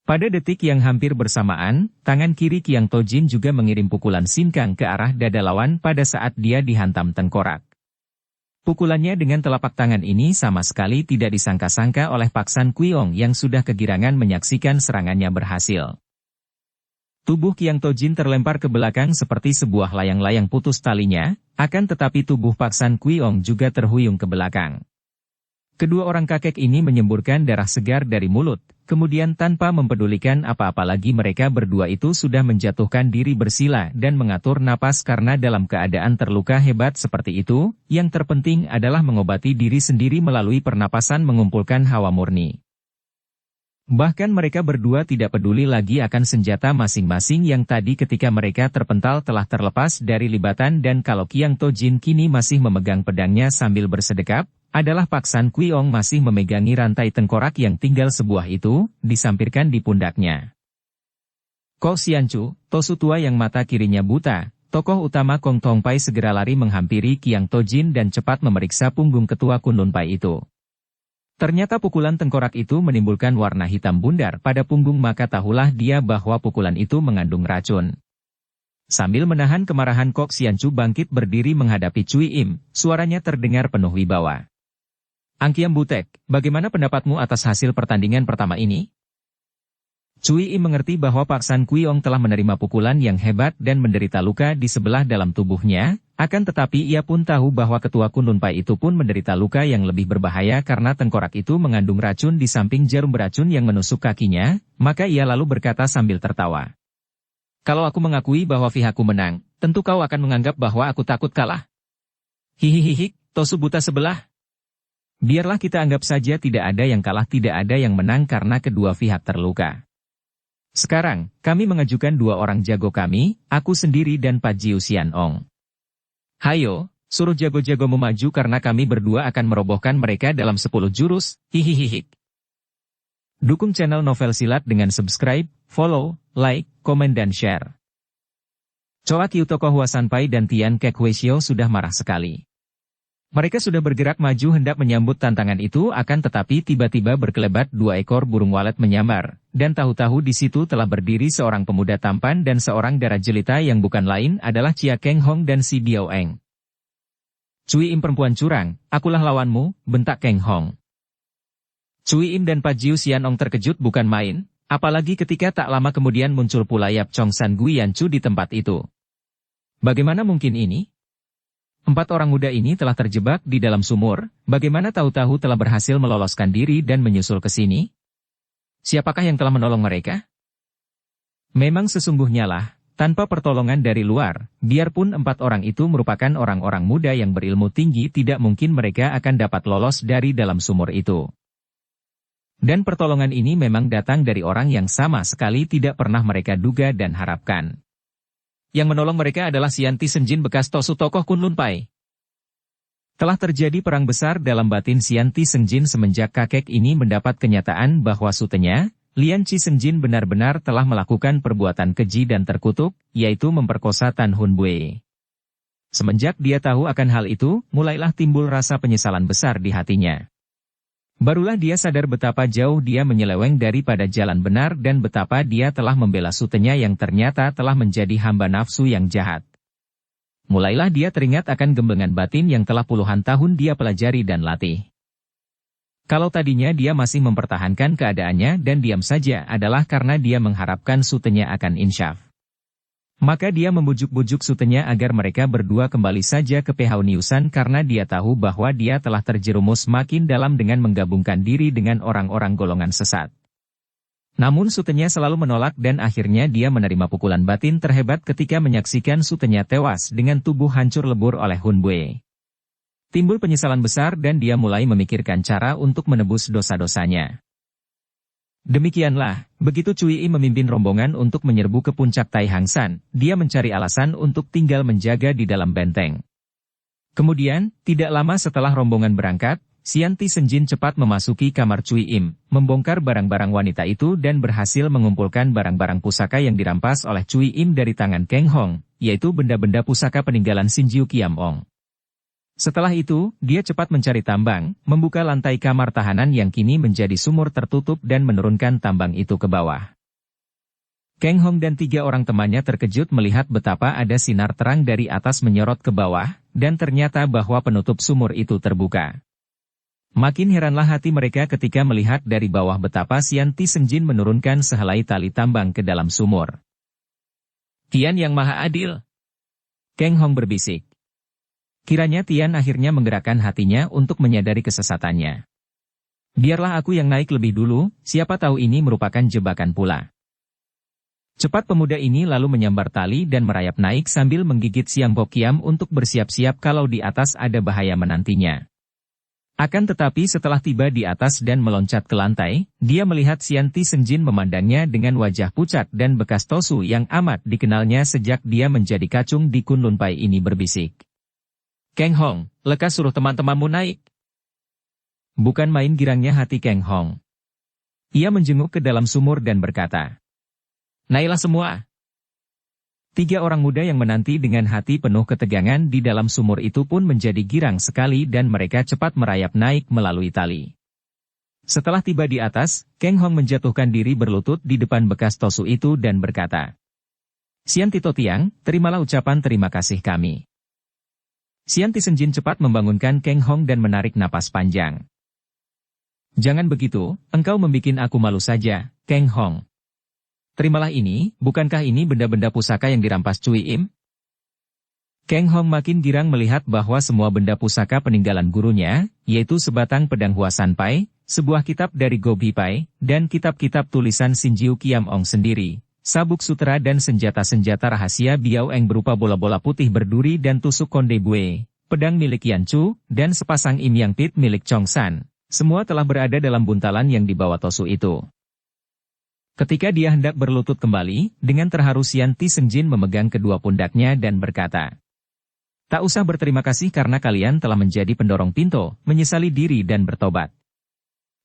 Pada detik yang hampir bersamaan, tangan kiri Qiang Tojin juga mengirim pukulan sinkang ke arah dada lawan pada saat dia dihantam tengkorak. Pukulannya dengan telapak tangan ini sama sekali tidak disangka-sangka oleh Pak San Qiong yang sudah kegirangan menyaksikan serangannya berhasil. Tubuh Qiang Tojin terlempar ke belakang seperti sebuah layang-layang putus talinya, akan tetapi tubuh Pak San Qiong juga terhuyung ke belakang. Kedua orang kakek ini menyemburkan darah segar dari mulut, kemudian tanpa mempedulikan apa-apa lagi mereka berdua itu sudah menjatuhkan diri bersila dan mengatur napas karena dalam keadaan terluka hebat seperti itu, yang terpenting adalah mengobati diri sendiri melalui pernapasan mengumpulkan hawa murni. Bahkan mereka berdua tidak peduli lagi akan senjata masing-masing yang tadi ketika mereka terpental telah terlepas dari libatan dan kalau Qiang Tojin kini masih memegang pedangnya sambil bersedekap, adalah Pak San Qiong masih memegangi rantai tengkorak yang tinggal sebuah itu, disampirkan di pundaknya. Ko Xianchu, Tosu tua yang mata kirinya buta, tokoh utama Kong Tong Pai segera lari menghampiri Qiang Tojin dan cepat memeriksa punggung ketua Kunlun Pai itu. Ternyata pukulan tengkorak itu menimbulkan warna hitam bundar pada punggung maka tahulah dia bahwa pukulan itu mengandung racun. Sambil menahan kemarahan Kok Xianchu bangkit berdiri menghadapi Cui Im, suaranya terdengar penuh wibawa. Angkiam Butek, bagaimana pendapatmu atas hasil pertandingan pertama ini? Cui Im mengerti bahwa Pak San Qiong telah menerima pukulan yang hebat dan menderita luka di sebelah dalam tubuhnya, akan tetapi ia pun tahu bahwa ketua Kunlun Pai itu pun menderita luka yang lebih berbahaya karena tengkorak itu mengandung racun di samping jarum beracun yang menusuk kakinya, maka ia lalu berkata sambil tertawa. Kalau aku mengakui bahwa pihakku menang, tentu kau akan menganggap bahwa aku takut kalah. Hihihihi, Tosu buta sebelah. Biarlah kita anggap saja tidak ada yang kalah tidak ada yang menang karena kedua pihak terluka. Sekarang, kami mengajukan dua orang jago kami, aku sendiri dan Pak Jiu Xianong. Hayo, suruh jago-jagomu maju karena kami berdua akan merobohkan mereka dalam 10 jurus, hihihihi. Dukung channel Novel Silat dengan subscribe, follow, like, komen dan share. Choa Kiu tokoh Huasanpai dan Tian Kek Huishio sudah marah sekali. Mereka sudah bergerak maju hendak menyambut tantangan itu akan tetapi tiba-tiba berkelebat dua ekor burung walet menyambar, dan tahu-tahu di situ telah berdiri seorang pemuda tampan dan seorang darah jelita yang bukan lain adalah Chia Keng Hong dan Si Biao Eng. Cui Im perempuan curang, akulah lawanmu, bentak Keng Hong. Cui Im dan Pak Jiu Xianong terkejut bukan main, apalagi ketika tak lama kemudian muncul pula Yap Chong San Guiyanchu di tempat itu. Bagaimana mungkin ini? 4 orang muda ini telah terjebak di dalam sumur, bagaimana tahu-tahu telah berhasil meloloskan diri dan menyusul ke sini? Siapakah yang telah menolong mereka? Memang sesungguhnya lah, tanpa pertolongan dari luar, biarpun 4 orang itu merupakan orang-orang muda yang berilmu tinggi tidak mungkin mereka akan dapat lolos dari dalam sumur itu. Dan pertolongan ini memang datang dari orang yang sama sekali tidak pernah mereka duga dan harapkan. Yang menolong mereka adalah Xian Ti Senjin bekas Tosu tokoh Kunlun Pai. Telah terjadi perang besar dalam batin Xian Ti Senjin semenjak kakek ini mendapat kenyataan bahwa sutenya, Lian Chi Senjin benar-benar telah melakukan perbuatan keji dan terkutuk, yaitu memperkosa Tan Hun Bue. Semenjak dia tahu akan hal itu, mulailah timbul rasa penyesalan besar di hatinya. Barulah dia sadar betapa jauh dia menyeleweng daripada jalan benar dan betapa dia telah membela sutenya yang ternyata telah menjadi hamba nafsu yang jahat. Mulailah dia teringat akan gembengan batin yang telah puluhan tahun dia pelajari dan latih. Kalau tadinya dia masih mempertahankan keadaannya dan diam saja adalah karena dia mengharapkan sutenya akan insyaf. Maka dia membujuk-bujuk sutenya agar mereka berdua kembali saja ke Pehauniusan karena dia tahu bahwa dia telah terjerumus makin dalam dengan menggabungkan diri dengan orang-orang golongan sesat. Namun sutenya selalu menolak dan akhirnya dia menerima pukulan batin terhebat ketika menyaksikan sutenya tewas dengan tubuh hancur lebur oleh Hun Bue. Timbul penyesalan besar dan dia mulai memikirkan cara untuk menebus dosa-dosanya. Demikianlah, begitu Cui Im memimpin rombongan untuk menyerbu ke puncak Tai Hang San, dia mencari alasan untuk tinggal menjaga di dalam benteng. Kemudian, tidak lama setelah rombongan berangkat, Xian Ti Senjin cepat memasuki kamar Cui Im, membongkar barang-barang wanita itu dan berhasil mengumpulkan barang-barang pusaka yang dirampas oleh Cui Im dari tangan Kang Hong, yaitu benda-benda pusaka peninggalan Sinjiu Kiam Ong. Setelah itu, dia cepat mencari tambang, membuka lantai kamar tahanan yang kini menjadi sumur tertutup dan menurunkan tambang itu ke bawah. Kang Hong dan 3 orang temannya terkejut melihat betapa ada sinar terang dari atas menyorot ke bawah, dan ternyata bahwa penutup sumur itu terbuka. Makin heranlah hati mereka ketika melihat dari bawah betapa Xian Ti Senjin menurunkan sehelai tali tambang ke dalam sumur. Tian yang maha adil. Kang Hong berbisik. Kiranya Tian akhirnya menggerakkan hatinya untuk menyadari kesesatannya. Biarlah aku yang naik lebih dulu, siapa tahu ini merupakan jebakan pula. Cepat pemuda ini lalu menyambar tali dan merayap naik sambil menggigit Siang Bo Kiam untuk bersiap-siap kalau di atas ada bahaya menantinya. Akan tetapi setelah tiba di atas dan meloncat ke lantai, dia melihat Xian Ti Senjin memandangnya dengan wajah pucat dan bekas tosu yang amat dikenalnya sejak dia menjadi kacung di Kunlun Pai ini berbisik. Kang Hong, lekas suruh teman-temanmu naik. Bukan main girangnya hati Kang Hong. Ia menjenguk ke dalam sumur dan berkata, naiklah semua. 3 orang muda yang menanti dengan hati penuh ketegangan di dalam sumur itu pun menjadi girang sekali dan mereka cepat merayap naik melalui tali. Setelah tiba di atas, Kang Hong menjatuhkan diri berlutut di depan bekas tosu itu dan berkata, Xian Ti Totiang, terimalah ucapan terima kasih kami. Xian Ti Senjin cepat membangunkan Kang Hong dan menarik napas panjang. Jangan begitu, engkau membikin aku malu saja, Kang Hong. Terimalah ini, bukankah ini benda-benda pusaka yang dirampas Cui Im? Kang Hong makin girang melihat bahwa semua benda pusaka peninggalan gurunya, yaitu sebatang pedang Hua San Pai, sebuah kitab dari Go Bi Pai, dan kitab-kitab tulisan Sinjiu Kiam Ong sendiri, sabuk sutera dan senjata-senjata rahasia Biao Eng berupa bola-bola putih berduri dan tusuk Konde Bue, pedang milik Yan Chu, dan sepasang Im Yang Pit milik Chong San, semua telah berada dalam buntalan yang dibawa tosu itu. Ketika dia hendak berlutut kembali, dengan terharu Xian Ti Senjin memegang kedua pundaknya dan berkata, tak usah berterima kasih karena kalian telah menjadi pendorong Pinto, menyesali diri dan bertobat.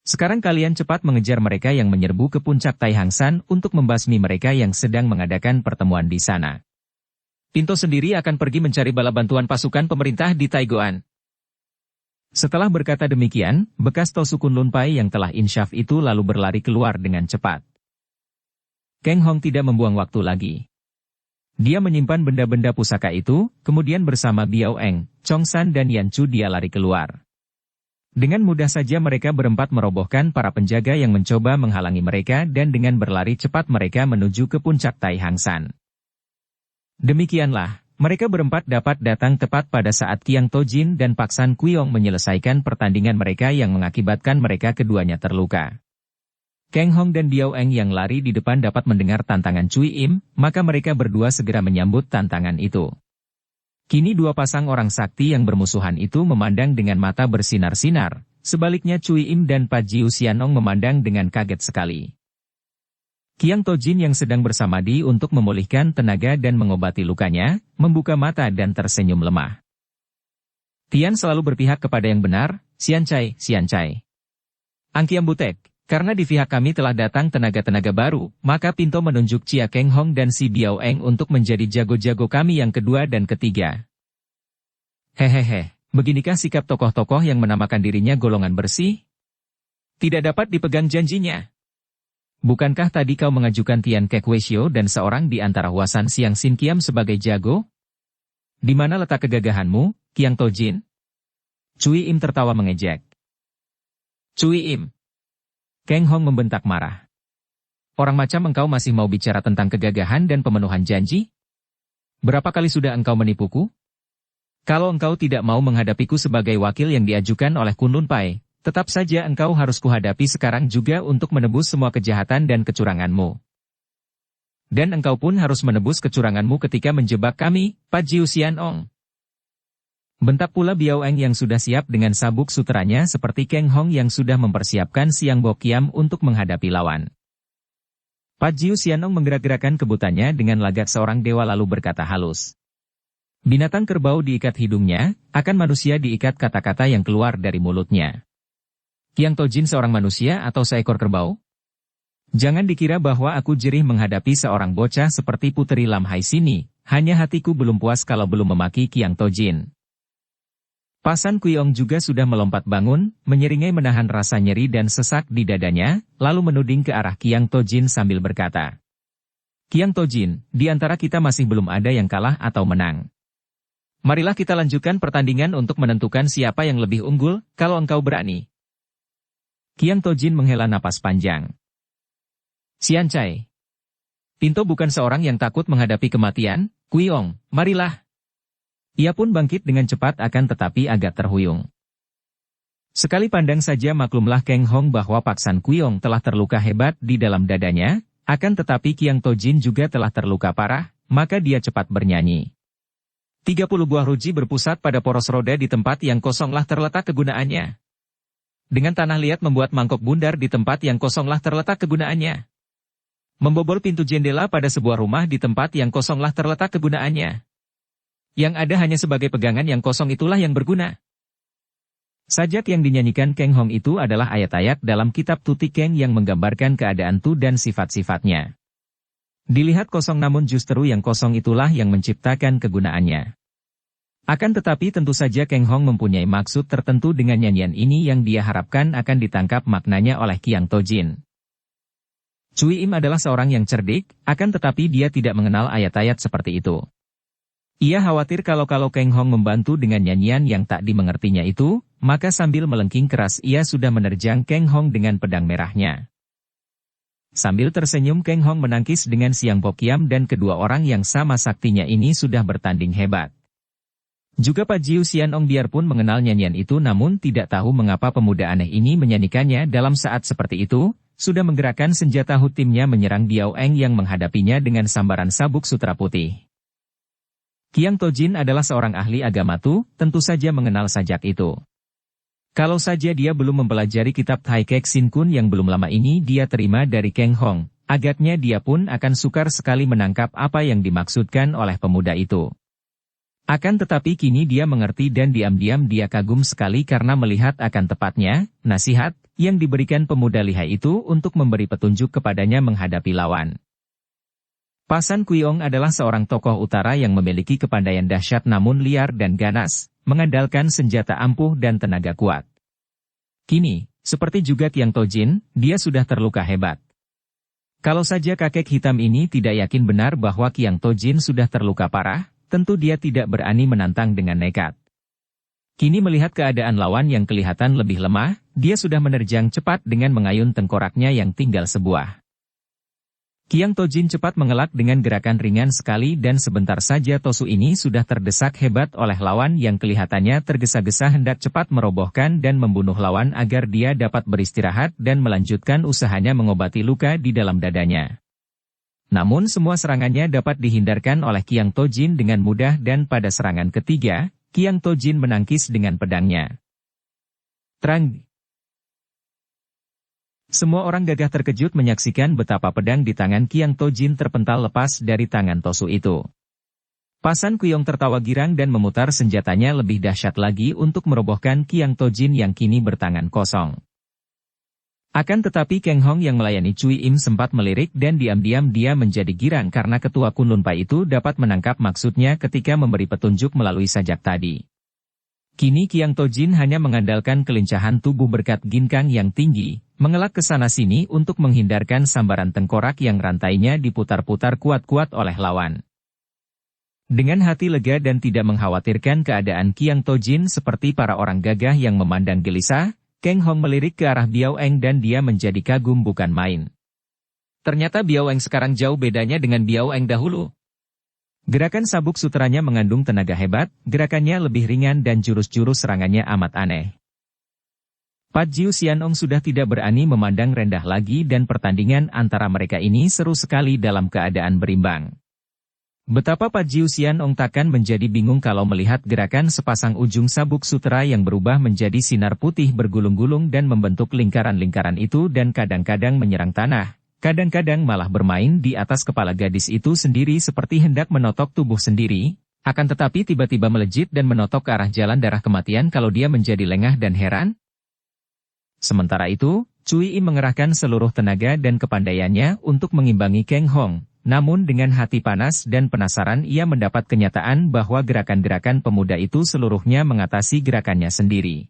Sekarang kalian cepat mengejar mereka yang menyerbu ke puncak Tai Hang San untuk membasmi mereka yang sedang mengadakan pertemuan di sana. Pinto sendiri akan pergi mencari bala bantuan pasukan pemerintah di Taigoan. Setelah berkata demikian, bekas tosu Kunlun Pai yang telah insyaf itu lalu berlari keluar dengan cepat. Kang Hong tidak membuang waktu lagi. Dia menyimpan benda-benda pusaka itu, kemudian bersama Biao Eng, Chong San dan Yan Chu dia lari keluar. Dengan mudah saja mereka berempat merobohkan para penjaga yang mencoba menghalangi mereka dan dengan berlari cepat mereka menuju ke puncak Tai Hang San. Demikianlah, mereka berempat dapat datang tepat pada saat Kiang Tojin dan Pak San Kuiong menyelesaikan pertandingan mereka yang mengakibatkan mereka keduanya terluka. Kang Hong dan Biao Eng yang lari di depan dapat mendengar tantangan Cui Im, maka mereka berdua segera menyambut tantangan itu. Kini 2 pasang orang sakti yang bermusuhan itu memandang dengan mata bersinar-sinar, sebaliknya Cui Im dan Pat Jiu Xianong memandang dengan kaget sekali. Kiang Tojin yang sedang bersamadi untuk memulihkan tenaga dan mengobati lukanya, membuka mata dan tersenyum lemah. Tian selalu berpihak kepada yang benar, Xian Cai. Angkiam Butek. Karena di pihak kami telah datang tenaga-tenaga baru, maka Pinto menunjuk Chia Kang Hong dan si Biao Eng untuk menjadi jago-jago kami yang kedua dan ketiga. Hehehe, beginikah sikap tokoh-tokoh yang menamakan dirinya golongan bersih? Tidak dapat dipegang janjinya. Bukankah tadi kau mengajukan Tian Kek Weishio dan seorang di antara Huasan Siang Sin Kiam sebagai jago? Di mana letak kegagahanmu, Kiang Tojin? Cui Im tertawa mengejek. Cui Im. Kang Hong membentak marah. Orang macam engkau masih mau bicara tentang kegagahan dan pemenuhan janji? Berapa kali sudah engkau menipuku? Kalau engkau tidak mau menghadapiku sebagai wakil yang diajukan oleh Kunlun Pai, tetap saja engkau harus kuhadapi sekarang juga untuk menebus semua kejahatan dan kecuranganmu. Dan engkau pun harus menebus kecuranganmu ketika menjebak kami, Pat Jiu Xianong. Bentak pula Biao Eng yang sudah siap dengan sabuk sutranya seperti Kang Hong yang sudah mempersiapkan Siang Bo Kiam untuk menghadapi lawan. Pat Jiu Xianong menggerak-gerakkan kebutannya dengan lagak seorang dewa lalu berkata halus. Binatang kerbau diikat hidungnya, akan manusia diikat kata-kata yang keluar dari mulutnya. Qiang Tojin seorang manusia atau seekor kerbau? Jangan dikira bahwa aku jerih menghadapi seorang bocah seperti Puteri Lam Hai sini, hanya hatiku belum puas kalau belum memaki Qiang Tojin. Pasan Kuiong juga sudah melompat bangun, menyeringai menahan rasa nyeri dan sesak di dadanya, lalu menuding ke arah Qiang Tojin sambil berkata. Qiang Tojin, di antara kita masih belum ada yang kalah atau menang. Marilah kita lanjutkan pertandingan untuk menentukan siapa yang lebih unggul, kalau engkau berani. Qiang Tojin menghela napas panjang. Xian Cai. Pinto bukan seorang yang takut menghadapi kematian, Kuiong, marilah. Ia pun bangkit dengan cepat akan tetapi agak terhuyung. Sekali pandang saja maklumlah Kang Hong bahwa Paksan Kuiong telah terluka hebat di dalam dadanya, akan tetapi Qiang Tojin juga telah terluka parah, maka dia cepat bernyanyi. 30 buah ruji berpusat pada poros roda di tempat yang kosonglah terletak kegunaannya. Dengan tanah liat membuat mangkok bundar di tempat yang kosonglah terletak kegunaannya. Membobol pintu jendela pada sebuah rumah di tempat yang kosonglah terletak kegunaannya. Yang ada hanya sebagai pegangan yang kosong itulah yang berguna. Sajak yang dinyanyikan Kang Hong itu adalah ayat-ayat dalam kitab Tuti Kang yang menggambarkan keadaan Tu dan sifat-sifatnya. Dilihat kosong namun justru yang kosong itulah yang menciptakan kegunaannya. Akan tetapi tentu saja Kang Hong mempunyai maksud tertentu dengan nyanyian ini yang dia harapkan akan ditangkap maknanya oleh Qiang Tojin. Cui Im adalah seorang yang cerdik, akan tetapi dia tidak mengenal ayat-ayat seperti itu. Ia khawatir kalau Kang Hong membantu dengan nyanyian yang tak dimengertinya itu, maka sambil melengking keras ia sudah menerjang Kang Hong dengan pedang merahnya. Sambil tersenyum Kang Hong menangkis dengan Siang Bo Kiam dan kedua orang yang sama saktinya ini sudah bertanding hebat. Juga Pat Jiu Xianong biarpun mengenal nyanyian itu namun tidak tahu mengapa pemuda aneh ini menyanyikannya dalam saat seperti itu, sudah menggerakkan senjata hutimnya menyerang Biao Eng yang menghadapinya dengan sambaran sabuk sutra putih. Qiang Tojin adalah seorang ahli agama Tu, tentu saja mengenal sajak itu. Kalau saja dia belum mempelajari kitab Tai Kek Sin Kun yang belum lama ini dia terima dari Kang Hong, agaknya dia pun akan sukar sekali menangkap apa yang dimaksudkan oleh pemuda itu. Akan tetapi kini dia mengerti dan diam-diam dia kagum sekali karena melihat akan tepatnya, nasihat, yang diberikan pemuda lihai itu untuk memberi petunjuk kepadanya menghadapi lawan. Pasan Kuiong adalah seorang tokoh utara yang memiliki kepandaian dahsyat namun liar dan ganas, mengandalkan senjata ampuh dan tenaga kuat. Kini, seperti juga Qiang Tojin, dia sudah terluka hebat. Kalau saja kakek hitam ini tidak yakin benar bahwa Qiang Tojin sudah terluka parah, tentu dia tidak berani menantang dengan nekat. Kini melihat keadaan lawan yang kelihatan lebih lemah, dia sudah menerjang cepat dengan mengayun tengkoraknya yang tinggal sebuah. Qiang Tojin cepat mengelak dengan gerakan ringan sekali dan sebentar saja Tosu ini sudah terdesak hebat oleh lawan yang kelihatannya tergesa-gesa hendak cepat merobohkan dan membunuh lawan agar dia dapat beristirahat dan melanjutkan usahanya mengobati luka di dalam dadanya. Namun semua serangannya dapat dihindarkan oleh Qiang Tojin dengan mudah dan pada serangan ketiga, Qiang Tojin menangkis dengan pedangnya. Terang. Semua orang gagah terkejut menyaksikan betapa pedang di tangan Qiang Tojin terpental lepas dari tangan Tosu itu. Pasan Kuiong tertawa girang dan memutar senjatanya lebih dahsyat lagi untuk merobohkan Qiang Tojin yang kini bertangan kosong. Akan tetapi Kang Hong yang melayani Cui Im sempat melirik dan diam-diam dia menjadi girang karena ketua Kunlun Pai itu dapat menangkap maksudnya ketika memberi petunjuk melalui sajak tadi. Kini Qiang Tojin hanya mengandalkan kelincahan tubuh berkat ginkang yang tinggi, mengelak ke sana-sini untuk menghindarkan sambaran tengkorak yang rantainya diputar-putar kuat-kuat oleh lawan. Dengan hati lega dan tidak mengkhawatirkan keadaan Qiang Tojin seperti para orang gagah yang memandang gelisah, Kang Hong melirik ke arah Biao Eng dan dia menjadi kagum bukan main. Ternyata Biao Eng sekarang jauh bedanya dengan Biao Eng dahulu. Gerakan sabuk sutranya mengandung tenaga hebat, gerakannya lebih ringan dan jurus-jurus serangannya amat aneh. Pat Jiu Xianong sudah tidak berani memandang rendah lagi dan pertandingan antara mereka ini seru sekali dalam keadaan berimbang. Betapa Pat Jiu Xianong takkan menjadi bingung kalau melihat gerakan sepasang ujung sabuk sutera yang berubah menjadi sinar putih bergulung-gulung dan membentuk lingkaran-lingkaran itu dan kadang-kadang menyerang tanah. Kadang-kadang malah bermain di atas kepala gadis itu sendiri seperti hendak menotok tubuh sendiri, akan tetapi tiba-tiba melejit dan menotok ke arah jalan darah kematian kalau dia menjadi lengah dan heran. Sementara itu, Cui Im mengerahkan seluruh tenaga dan kepandaiannya untuk mengimbangi Kang Hong. Namun dengan hati panas dan penasaran ia mendapat kenyataan bahwa gerakan-gerakan pemuda itu seluruhnya mengatasi gerakannya sendiri.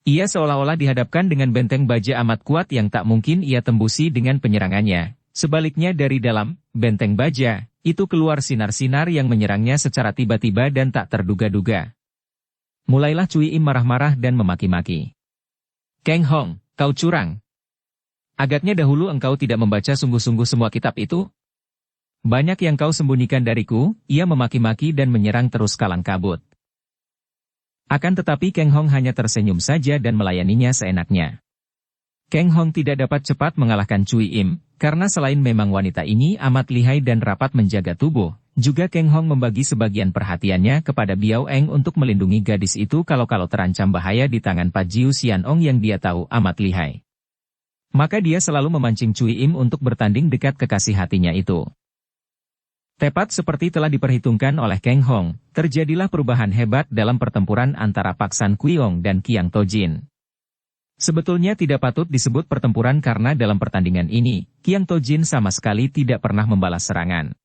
Ia seolah-olah dihadapkan dengan benteng baja amat kuat yang tak mungkin ia tembusi dengan penyerangannya. Sebaliknya dari dalam benteng baja, itu keluar sinar-sinar yang menyerangnya secara tiba-tiba dan tak terduga-duga. Mulailah Cui Im marah-marah dan memaki-maki. Kang Hong, kau curang. Agaknya dahulu engkau tidak membaca sungguh-sungguh semua kitab itu? Banyak yang kau sembunyikan dariku, ia memaki-maki dan menyerang terus kalang kabut. Akan tetapi Kang Hong hanya tersenyum saja dan melayaninya seenaknya. Kang Hong tidak dapat cepat mengalahkan Cui Im, karena selain memang wanita ini amat lihai dan rapat menjaga tubuh, juga Kang Hong membagi sebagian perhatiannya kepada Biao Eng untuk melindungi gadis itu kalau terancam bahaya di tangan Pat Jiu Xianong yang dia tahu amat lihai. Maka dia selalu memancing Cui Im untuk bertanding dekat kekasih hatinya itu. Tepat seperti telah diperhitungkan oleh Kang Hong, terjadilah perubahan hebat dalam pertempuran antara Pak San Kuiong dan Qiang Tojin. Sebetulnya tidak patut disebut pertempuran karena dalam pertandingan ini, Qiang Tojin sama sekali tidak pernah membalas serangan.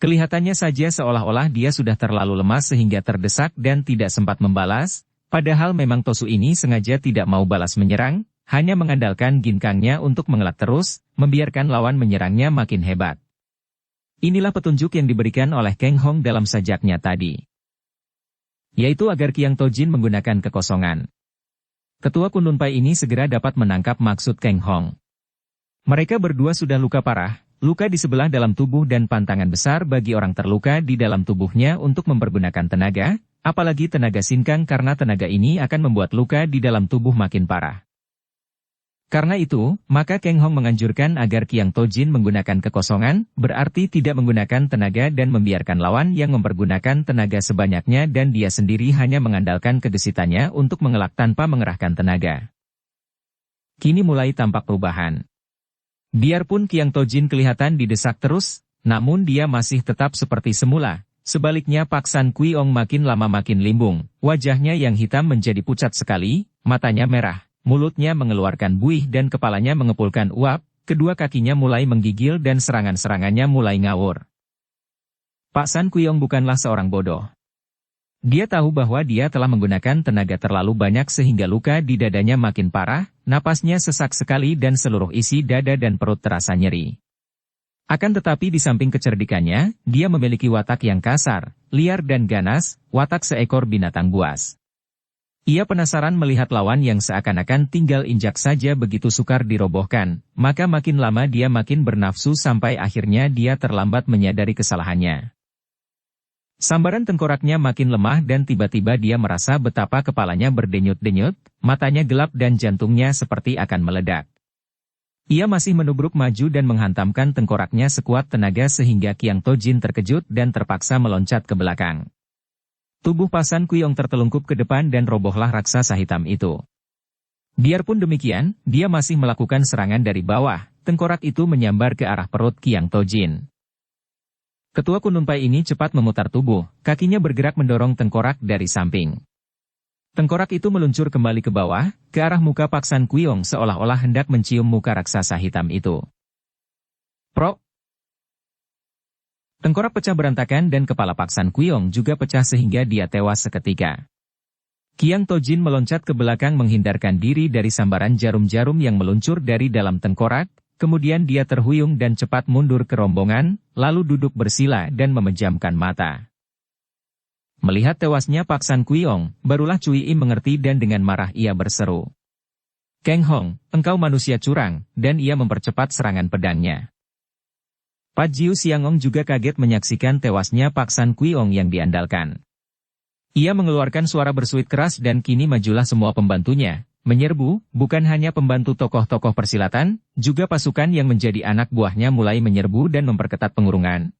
Kelihatannya saja seolah-olah dia sudah terlalu lemas sehingga terdesak dan tidak sempat membalas, padahal memang Tosu ini sengaja tidak mau balas menyerang, hanya mengandalkan ginkangnya untuk mengelak terus, membiarkan lawan menyerangnya makin hebat. Inilah petunjuk yang diberikan oleh Kang Hong dalam sajaknya tadi. Yaitu agar Qiang Tojin menggunakan kekosongan. Ketua Kunlunpai ini segera dapat menangkap maksud Kang Hong. Mereka berdua sudah luka parah, luka di sebelah dalam tubuh dan pantangan besar bagi orang terluka di dalam tubuhnya untuk mempergunakan tenaga, apalagi tenaga sinkang karena tenaga ini akan membuat luka di dalam tubuh makin parah. Karena itu, maka Kang Hong menganjurkan agar Qiang Tojin menggunakan kekosongan, berarti tidak menggunakan tenaga dan membiarkan lawan yang mempergunakan tenaga sebanyaknya dan dia sendiri hanya mengandalkan kegesitannya untuk mengelak tanpa mengerahkan tenaga. Kini mulai tampak perubahan. Biarpun Qiang Tojin kelihatan didesak terus, namun dia masih tetap seperti semula. Sebaliknya Pak San Kuiong makin lama makin limbung, wajahnya yang hitam menjadi pucat sekali, matanya merah. Mulutnya mengeluarkan buih dan kepalanya mengepulkan uap, kedua kakinya mulai menggigil dan serangan-serangannya mulai ngawur. Pak San Kuiong bukanlah seorang bodoh. Dia tahu bahwa dia telah menggunakan tenaga terlalu banyak sehingga luka di dadanya makin parah, napasnya sesak sekali dan seluruh isi dada dan perut terasa nyeri. Akan tetapi di samping kecerdikannya, dia memiliki watak yang kasar, liar dan ganas, watak seekor binatang buas. Ia penasaran melihat lawan yang seakan-akan tinggal injak saja begitu sukar dirobohkan, maka makin lama dia makin bernafsu sampai akhirnya dia terlambat menyadari kesalahannya. Sambaran tengkoraknya makin lemah dan tiba-tiba dia merasa betapa kepalanya berdenyut-denyut, matanya gelap dan jantungnya seperti akan meledak. Ia masih menubruk maju dan menghantamkan tengkoraknya sekuat tenaga sehingga Qiang Tojin terkejut dan terpaksa meloncat ke belakang. Tubuh Pak San Kuiong tertelungkup ke depan dan robohlah raksasa hitam itu. Biarpun demikian, dia masih melakukan serangan dari bawah, tengkorak itu menyambar ke arah perut Qiang Tojin. Ketua Kunlunpai ini cepat memutar tubuh, kakinya bergerak mendorong tengkorak dari samping. Tengkorak itu meluncur kembali ke bawah, ke arah muka Pak San Kuiong seolah-olah hendak mencium muka raksasa hitam itu. Prok! Tengkorak pecah berantakan dan kepala Pak San Kuiong juga pecah sehingga dia tewas seketika. Qiang Tojin meloncat ke belakang menghindarkan diri dari sambaran jarum-jarum yang meluncur dari dalam tengkorak, kemudian dia terhuyung dan cepat mundur ke rombongan, lalu duduk bersila dan memejamkan mata. Melihat tewasnya Pak San Kuiong, barulah Cui Im mengerti dan dengan marah ia berseru. Kang Hong, engkau manusia curang, dan ia mempercepat serangan pedangnya. Pat Jiu Xianong juga kaget menyaksikan tewasnya Pak San Kuiong yang diandalkan. Ia mengeluarkan suara bersuit keras dan kini majulah semua pembantunya, menyerbu, bukan hanya pembantu tokoh-tokoh persilatan, juga pasukan yang menjadi anak buahnya mulai menyerbu dan memperketat pengurungan.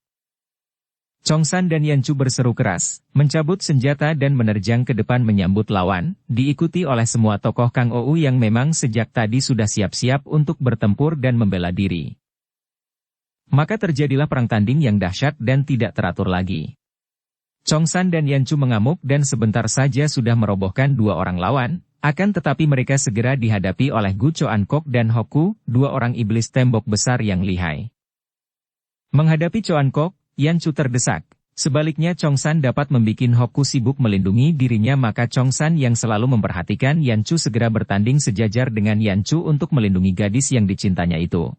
Chongsan dan Yanchu berseru keras, mencabut senjata dan menerjang ke depan menyambut lawan, diikuti oleh semua tokoh Kang Ou yang memang sejak tadi sudah siap-siap untuk bertempur dan membela diri. Maka terjadilah perang tanding yang dahsyat dan tidak teratur lagi. Chongsan dan Yanchu mengamuk dan sebentar saja sudah merobohkan dua orang lawan, akan tetapi mereka segera dihadapi oleh Gu Choankok dan Hoku, dua orang iblis tembok besar yang lihai. Menghadapi Choankok, Yanchu terdesak. Sebaliknya Chongsan dapat membikin Hoku sibuk melindungi dirinya, maka Chongsan yang selalu memperhatikan Yanchu segera bertanding sejajar dengan Yanchu untuk melindungi gadis yang dicintanya itu.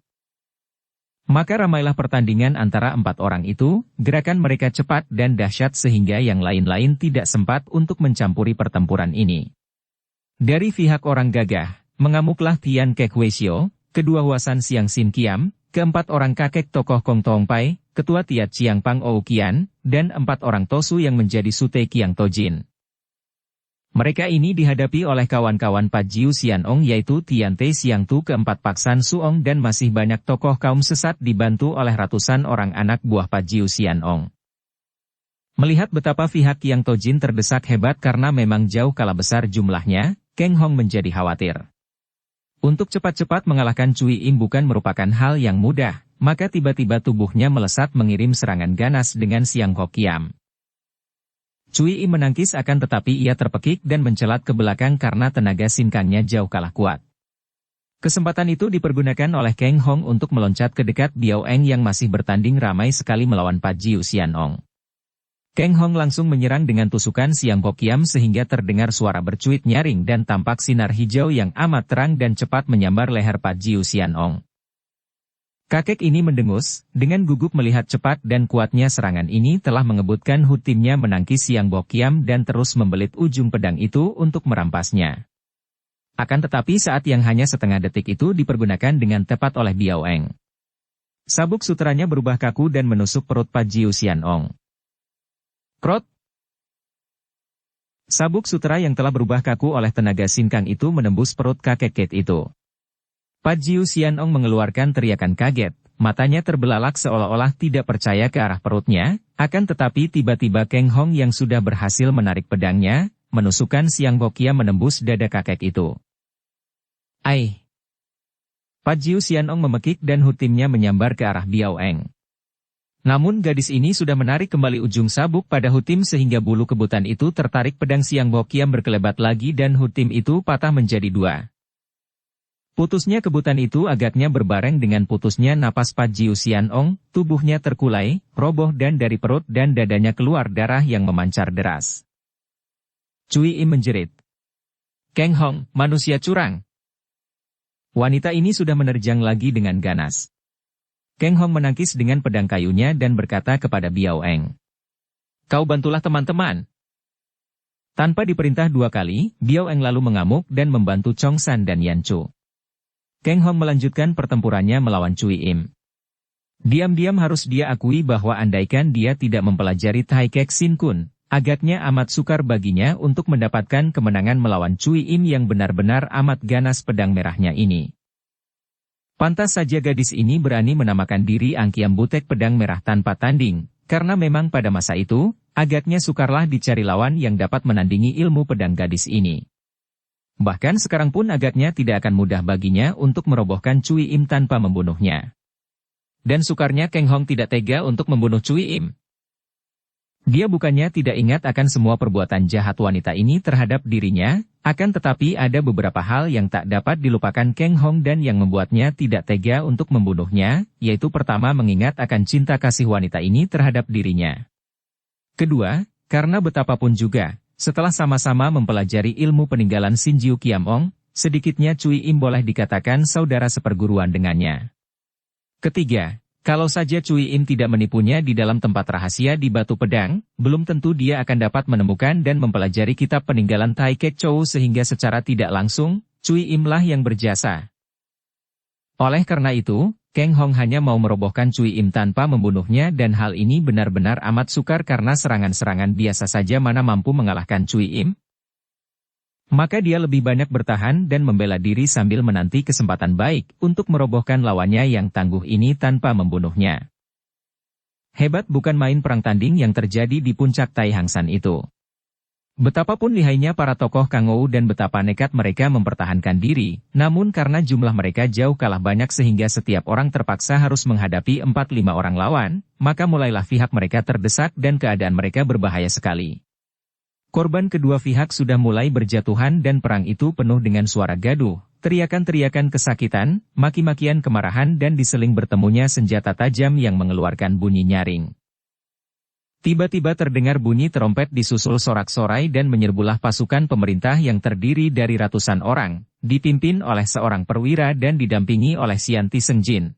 Maka ramailah pertandingan antara empat orang itu, gerakan mereka cepat dan dahsyat sehingga yang lain-lain tidak sempat untuk mencampuri pertempuran ini. Dari pihak orang gagah, mengamuklah Tian Kek Weisio, kedua Huasan Siang Sin Kiam, keempat orang kakek tokoh Kong Tong Pai, ketua Tiat Chiang Pang Ou Kian, dan empat orang Tosu yang menjadi Sute Kiang Tojin. Mereka ini dihadapi oleh kawan-kawan Pat Jiu Sianong yaitu Tian Te Siang Tu keempat Paksan Suong dan masih banyak tokoh kaum sesat dibantu oleh ratusan orang anak buah Pat Jiu Sianong. Melihat betapa pihak Kiang Tojin terdesak hebat karena memang jauh kalah besar jumlahnya, Kang Hong menjadi khawatir. Untuk cepat-cepat mengalahkan Cui Im bukan merupakan hal yang mudah, maka tiba-tiba tubuhnya melesat mengirim serangan ganas dengan Siang Ho Kiam. Cui Im menangkis akan tetapi ia terpekik dan mencelat ke belakang karena tenaga sinkangnya jauh kalah kuat. Kesempatan itu dipergunakan oleh Kang Hong untuk meloncat ke dekat Biao Eng yang masih bertanding ramai sekali melawan Pat Jiu Sianong. Kang Hong langsung menyerang dengan tusukan Siang Ho Kiam sehingga terdengar suara bercuit nyaring dan tampak sinar hijau yang amat terang dan cepat menyambar leher Pat Jiu Sianong. Kakek ini mendengus, dengan gugup melihat cepat dan kuatnya serangan ini telah mengebutkan timnya menangkis Siang Ho Kiam dan terus membelit ujung pedang itu untuk merampasnya. Akan tetapi saat yang hanya setengah detik itu dipergunakan dengan tepat oleh Biao Eng. Sabuk sutranya berubah kaku dan menusuk perut Pat Jiu Sianong. Krot! Sabuk sutra yang telah berubah kaku oleh tenaga sinkang itu menembus perut kakek Kate itu. Pat Jiu Sianong mengeluarkan teriakan kaget, matanya terbelalak seolah-olah tidak percaya ke arah perutnya, akan tetapi tiba-tiba Kang Hong yang sudah berhasil menarik pedangnya, menusukkan Siang Ho Kiam menembus dada kakek itu. Ai! Pat Jiu Sianong memekik dan timnya menyambar ke arah Biao Eng. Namun gadis ini sudah menarik kembali ujung sabuk pada tim sehingga bulu kebutan itu tertarik pedang Siang Ho Kiam berkelebat lagi dan tim itu patah menjadi dua. Putusnya kebutan itu agaknya berbareng dengan putusnya napas Pat Jiu Sianong, tubuhnya terkulai, roboh dan dari perut dan dadanya keluar darah yang memancar deras. Cui Im menjerit. Kang Hong, manusia curang. Wanita ini sudah menerjang lagi dengan ganas. Kang Hong menangkis dengan pedang kayunya dan berkata kepada Biao Eng. Kau bantulah teman-teman. Tanpa diperintah dua kali, Biao Eng lalu mengamuk dan membantu Chongsan dan Yanchu. Kang Hong melanjutkan pertempurannya melawan Cui Im. Diam-diam harus dia akui bahwa andaikan dia tidak mempelajari Tai Kek Sin Kun, agaknya amat sukar baginya untuk mendapatkan kemenangan melawan Cui Im yang benar-benar amat ganas pedang merahnya ini. Pantas saja gadis ini berani menamakan diri Angkiam Butek Pedang Merah tanpa tanding, karena memang pada masa itu, agaknya sukarlah dicari lawan yang dapat menandingi ilmu pedang gadis ini. Bahkan sekarang pun agaknya tidak akan mudah baginya untuk merobohkan Cui Im tanpa membunuhnya. Dan sukarnya Kang Hong tidak tega untuk membunuh Cui Im. Dia bukannya tidak ingat akan semua perbuatan jahat wanita ini terhadap dirinya, akan tetapi ada beberapa hal yang tak dapat dilupakan Kang Hong dan yang membuatnya tidak tega untuk membunuhnya, yaitu pertama mengingat akan cinta kasih wanita ini terhadap dirinya. Kedua, karena betapapun juga, setelah sama-sama mempelajari ilmu peninggalan Sin Jiu Kiam Ong, sedikitnya Cui Im boleh dikatakan saudara seperguruan dengannya. Ketiga, kalau saja Cui Im tidak menipunya di dalam tempat rahasia di Batu Pedang, belum tentu dia akan dapat menemukan dan mempelajari kitab peninggalan Tai Kek Chou sehingga secara tidak langsung, Cui Im lah yang berjasa. Oleh karena itu, Kang Hong hanya mau merobohkan Cui Im tanpa membunuhnya dan hal ini benar-benar amat sukar karena serangan-serangan biasa saja mana mampu mengalahkan Cui Im. Maka dia lebih banyak bertahan dan membela diri sambil menanti kesempatan baik untuk merobohkan lawannya yang tangguh ini tanpa membunuhnya. Hebat bukan main perang tanding yang terjadi di puncak Tai Hang San itu. Betapapun lihainya para tokoh Kang Ou dan betapa nekat mereka mempertahankan diri, namun karena jumlah mereka jauh kalah banyak sehingga setiap orang terpaksa harus menghadapi 4-5 orang lawan, maka mulailah pihak mereka terdesak dan keadaan mereka berbahaya sekali. Korban kedua pihak sudah mulai berjatuhan dan perang itu penuh dengan suara gaduh, teriakan-teriakan kesakitan, maki-makian kemarahan dan diseling bertemunya senjata tajam yang mengeluarkan bunyi nyaring. Tiba-tiba terdengar bunyi trompet disusul sorak-sorai dan menyerbulah pasukan pemerintah yang terdiri dari ratusan orang, dipimpin oleh seorang perwira dan didampingi oleh Xian Ti Sengjin.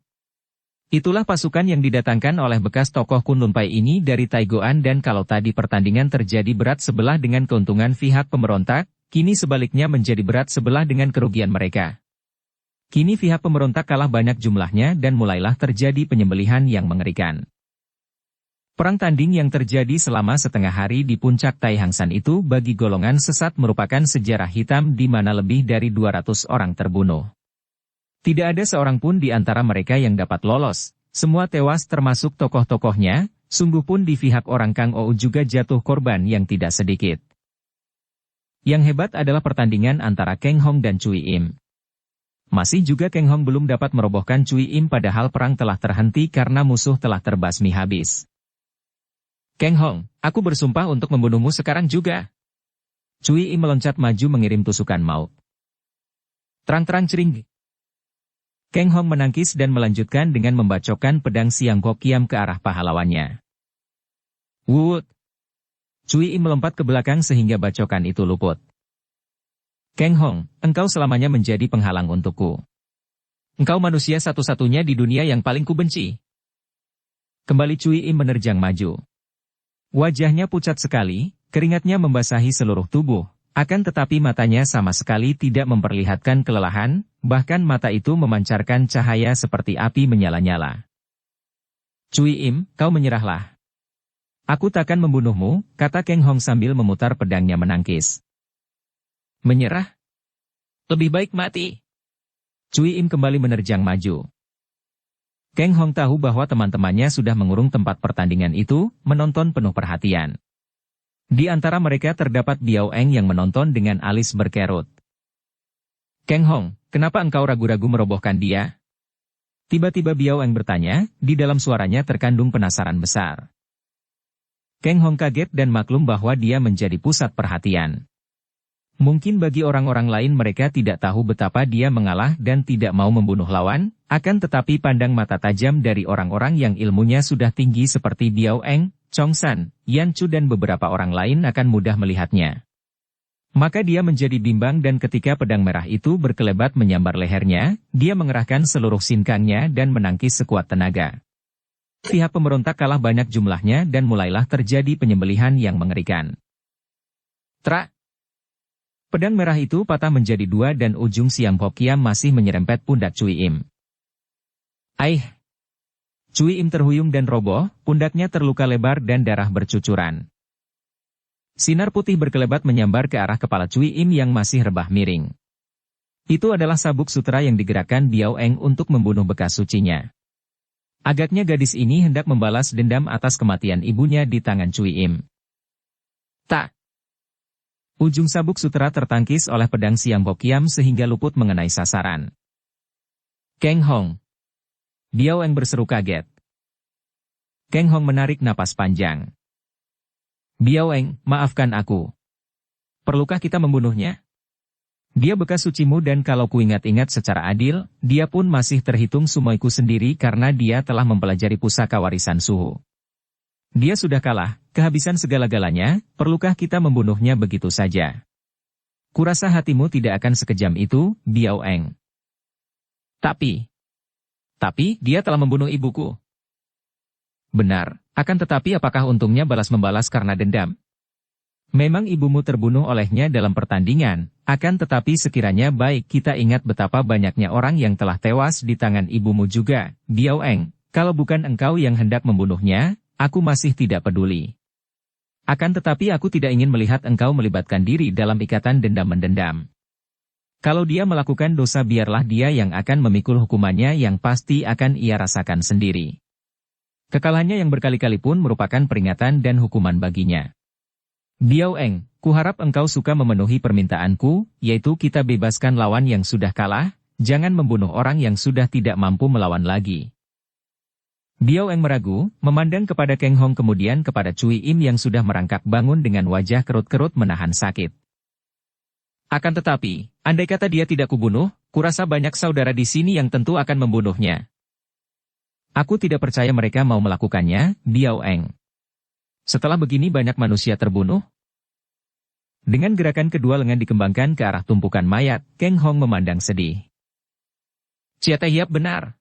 Itulah pasukan yang didatangkan oleh bekas tokoh Kunlun Pai ini dari Taigoan dan kalau tadi pertandingan terjadi berat sebelah dengan keuntungan pihak pemberontak, kini sebaliknya menjadi berat sebelah dengan kerugian mereka. Kini pihak pemberontak kalah banyak jumlahnya dan mulailah terjadi penyembelihan yang mengerikan. Perang tanding yang terjadi selama setengah hari di puncak Tai Hang San itu bagi golongan sesat merupakan sejarah hitam di mana lebih dari 200 orang terbunuh. Tidak ada seorang pun di antara mereka yang dapat lolos, semua tewas termasuk tokoh-tokohnya, sungguh pun di pihak orang Kang Ou juga jatuh korban yang tidak sedikit. Yang hebat adalah pertandingan antara Kang Hong dan Cui Im. Masih juga Kang Hong belum dapat merobohkan Cui Im padahal perang telah terhenti karena musuh telah terbasmi habis. Kang Hong, aku bersumpah untuk membunuhmu sekarang juga. Cui Im meloncat maju mengirim tusukan maut. Terang-terang cering. Kang Hong menangkis dan melanjutkan dengan membacokkan pedang Siang Kok Kiam ke arah pahlawannya. Wut! Cui Im melompat ke belakang sehingga bacokan itu luput. Kang Hong, engkau selamanya menjadi penghalang untukku. Engkau manusia satu-satunya di dunia yang paling kubenci. Kembali Cui Im menerjang maju. Wajahnya pucat sekali, keringatnya membasahi seluruh tubuh. Akan tetapi matanya sama sekali tidak memperlihatkan kelelahan, bahkan mata itu memancarkan cahaya seperti api menyala-nyala. Cui Im, kau menyerahlah. Aku takkan membunuhmu, kata Kang Hong sambil memutar pedangnya menangkis. Menyerah? Lebih baik mati. Cui Im kembali menerjang maju. Kang Hong tahu bahwa teman-temannya sudah mengurung tempat pertandingan itu, menonton penuh perhatian. Di antara mereka terdapat Biao Eng yang menonton dengan alis berkerut. Kang Hong, kenapa engkau ragu-ragu merobohkan dia? Tiba-tiba Biao Eng bertanya, di dalam suaranya terkandung penasaran besar. Kang Hong kaget dan maklum bahwa dia menjadi pusat perhatian. Mungkin bagi orang-orang lain mereka tidak tahu betapa dia mengalah dan tidak mau membunuh lawan, akan tetapi pandang mata tajam dari orang-orang yang ilmunya sudah tinggi seperti Biao Eng, Chong San, Yan Chu dan beberapa orang lain akan mudah melihatnya. Maka dia menjadi bimbang dan ketika pedang merah itu berkelebat menyambar lehernya, dia mengerahkan seluruh sinkangnya dan menangkis sekuat tenaga. Pihak pemberontak kalah banyak jumlahnya dan mulailah terjadi penyembelihan yang mengerikan. Trak! Pedang merah itu patah menjadi dua dan ujung Siang Kok Kiam masih menyerempet pundak Cui Im. Aih! Cui Im terhuyung dan roboh, pundaknya terluka lebar dan darah bercucuran. Sinar putih berkelebat menyambar ke arah kepala Cui Im yang masih rebah miring. Itu adalah sabuk sutra yang digerakkan Biao Eng untuk membunuh bekas sucinya. Agaknya gadis ini hendak membalas dendam atas kematian ibunya di tangan Cui Im. Tak! Ujung sabuk sutra tertangkis oleh pedang Siang Kok Kiam sehingga luput mengenai sasaran. Kang Hong! Biao Eng berseru kaget. Kang Hong menarik napas panjang. Biao Eng, maafkan aku. Perlukah kita membunuhnya? Dia bekas sucimu dan kalau kuingat-ingat secara adil, dia pun masih terhitung sumoiku sendiri karena dia telah mempelajari pusaka warisan suhu. Dia sudah kalah, kehabisan segala-galanya, perlukah kita membunuhnya begitu saja? Kurasa hatimu tidak akan sekejam itu, Biao Eng. Tapi, dia telah membunuh ibuku. Benar, akan tetapi apakah untungnya balas-membalas karena dendam? Memang ibumu terbunuh olehnya dalam pertandingan, akan tetapi sekiranya baik kita ingat betapa banyaknya orang yang telah tewas di tangan ibumu juga, Biao Eng, kalau bukan engkau yang hendak membunuhnya, aku masih tidak peduli. Akan tetapi aku tidak ingin melihat engkau melibatkan diri dalam ikatan dendam-mendendam. Kalau dia melakukan dosa biarlah dia yang akan memikul hukumannya yang pasti akan ia rasakan sendiri. Kekalahannya yang berkali-kali pun merupakan peringatan dan hukuman baginya. Biao Eng, kuharap engkau suka memenuhi permintaanku, yaitu kita bebaskan lawan yang sudah kalah, jangan membunuh orang yang sudah tidak mampu melawan lagi. Biao Eng meragu, memandang kepada Keng Hong kemudian kepada Cui Im yang sudah merangkak bangun dengan wajah kerut-kerut menahan sakit. Akan tetapi, andai kata dia tidak kubunuh, kurasa banyak saudara di sini yang tentu akan membunuhnya. Aku tidak percaya mereka mau melakukannya, Biao Eng. Setelah begini banyak manusia terbunuh. Dengan gerakan kedua lengan dikembangkan ke arah tumpukan mayat, Keng Hong memandang sedih. Chia Tai Hiap benar.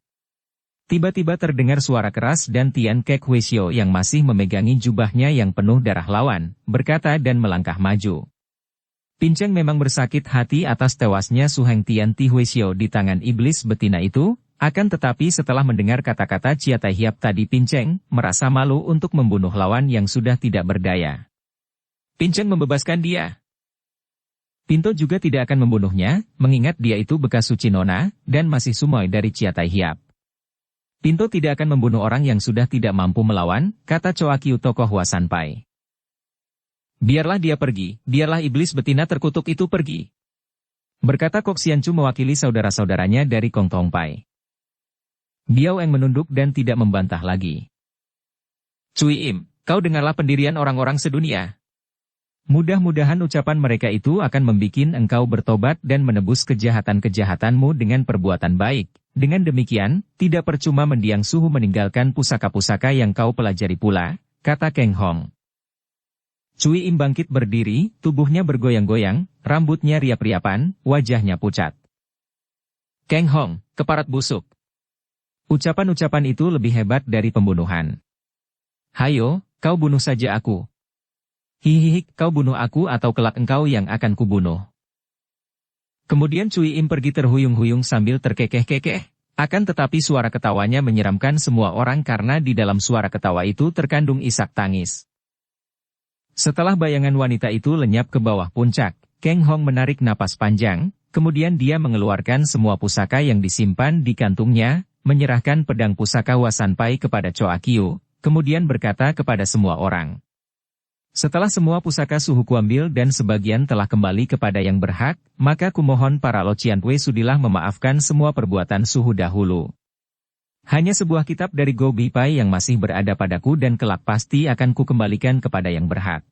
Tiba-tiba terdengar suara keras dan Tian Kek Huesio yang masih memegangi jubahnya yang penuh darah lawan, berkata dan melangkah maju. Pinceng memang bersakit hati atas tewasnya Su Heng Tian Ti Huesio di tangan iblis betina itu, akan tetapi setelah mendengar kata-kata Chia Tai Hiap tadi Pinceng merasa malu untuk membunuh lawan yang sudah tidak berdaya. Pinceng membebaskan dia. Pinto juga tidak akan membunuhnya, mengingat dia itu bekas suci nona, dan masih sumoi dari Chia Tai Hiap. Pinto tidak akan membunuh orang yang sudah tidak mampu melawan, kata Choa Kiu tokoh Huasanpai. Biarlah dia pergi, biarlah iblis betina terkutuk itu pergi. Berkata Kok Siancu mewakili saudara-saudaranya dari Kong Tong Pai. Biao Eng menunduk dan tidak membantah lagi. Cui Im, kau dengarlah pendirian orang-orang sedunia. Mudah-mudahan ucapan mereka itu akan membikin engkau bertobat dan menebus kejahatan-kejahatanmu dengan perbuatan baik. Dengan demikian, tidak percuma mendiang suhu meninggalkan pusaka-pusaka yang kau pelajari pula, kata Keng Hong. Cui Im bangkit berdiri, tubuhnya bergoyang-goyang, rambutnya riap-riapan, wajahnya pucat. Keng Hong, keparat busuk. Ucapan-ucapan itu lebih hebat dari pembunuhan. Hayo, kau bunuh saja aku. Hihihi, kau bunuh aku atau kelak engkau yang akan kubunuh. Kemudian Cui Im pergi terhuyung-huyung sambil terkekeh-kekeh, akan tetapi suara ketawanya menyeramkan semua orang karena di dalam suara ketawa itu terkandung isak tangis. Setelah bayangan wanita itu lenyap ke bawah puncak, Keng Hong menarik napas panjang, kemudian dia mengeluarkan semua pusaka yang disimpan di kantungnya, menyerahkan pedang pusaka Huasanpai kepada Choa Kiu, kemudian berkata kepada semua orang. Setelah semua pusaka suhu kuambil dan sebagian telah kembali kepada yang berhak, maka kumohon para Lo Cian Wei sudilah memaafkan semua perbuatan suhu dahulu. Hanya sebuah kitab dari Go Bi Pai yang masih berada padaku dan kelak pasti akan kukembalikan kepada yang berhak.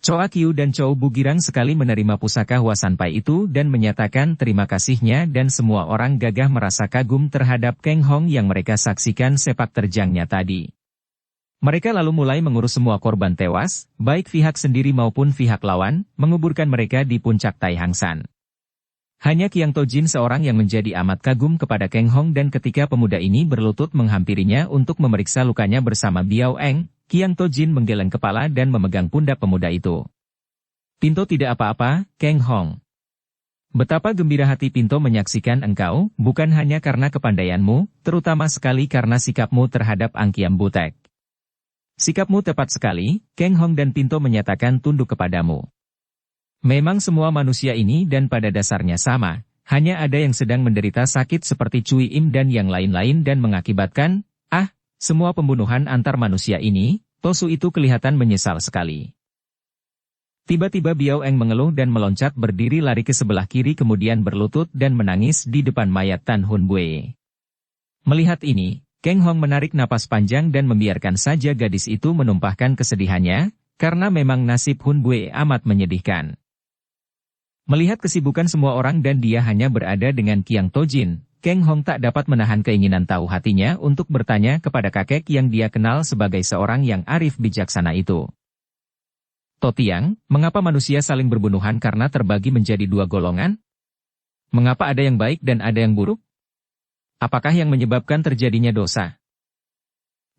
Choa Kiu dan Chow Bugirang sekali menerima pusaka Huasanpai itu dan menyatakan terima kasihnya dan semua orang gagah merasa kagum terhadap Keng Hong yang mereka saksikan sepak terjangnya tadi. Mereka lalu mulai mengurus semua korban tewas, baik pihak sendiri maupun pihak lawan, menguburkan mereka di puncak Tai Hang San. Hanya Kiang Tojin seorang yang menjadi amat kagum kepada Keng Hong dan ketika pemuda ini berlutut menghampirinya untuk memeriksa lukanya bersama Biao Eng, Kiang Tojin menggeleng kepala dan memegang pundak pemuda itu. Pinto tidak apa-apa, Keng Hong. Betapa gembira hati Pinto menyaksikan engkau, bukan hanya karena kepandaianmu, terutama sekali karena sikapmu terhadap Angkiam Butek. Sikapmu tepat sekali, Keng Hong dan Pinto menyatakan tunduk kepadamu. Memang semua manusia ini dan pada dasarnya sama, hanya ada yang sedang menderita sakit seperti Cui Im dan yang lain-lain dan mengakibatkan, semua pembunuhan antar manusia ini, Tosu itu kelihatan menyesal sekali. Tiba-tiba Biao Eng mengeluh dan meloncat berdiri lari ke sebelah kiri kemudian berlutut dan menangis di depan mayat Tan Hun Bue. Melihat ini, Keng Hong menarik napas panjang dan membiarkan saja gadis itu menumpahkan kesedihannya, karena memang nasib Hun Bue amat menyedihkan. Melihat kesibukan semua orang dan dia hanya berada dengan Kiang Tojin, Keng Hong tak dapat menahan keinginan tahu hatinya untuk bertanya kepada kakek yang dia kenal sebagai seorang yang arif bijaksana itu. Totiang, mengapa manusia saling berbunuhan karena terbagi menjadi dua golongan? Mengapa ada yang baik dan ada yang buruk? Apakah yang menyebabkan terjadinya dosa?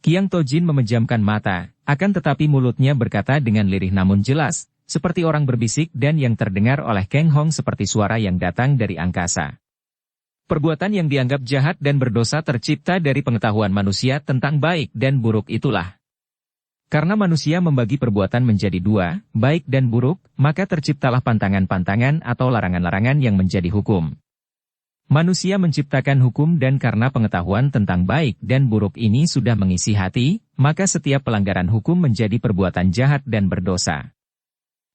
Kiang Tojin memejamkan mata, akan tetapi mulutnya berkata dengan lirih namun jelas, seperti orang berbisik dan yang terdengar oleh Keng Hong seperti suara yang datang dari angkasa. Perbuatan yang dianggap jahat dan berdosa tercipta dari pengetahuan manusia tentang baik dan buruk itulah. Karena manusia membagi perbuatan menjadi dua, baik dan buruk, maka terciptalah pantangan-pantangan atau larangan-larangan yang menjadi hukum. Manusia menciptakan hukum dan karena pengetahuan tentang baik dan buruk ini sudah mengisi hati, maka setiap pelanggaran hukum menjadi perbuatan jahat dan berdosa.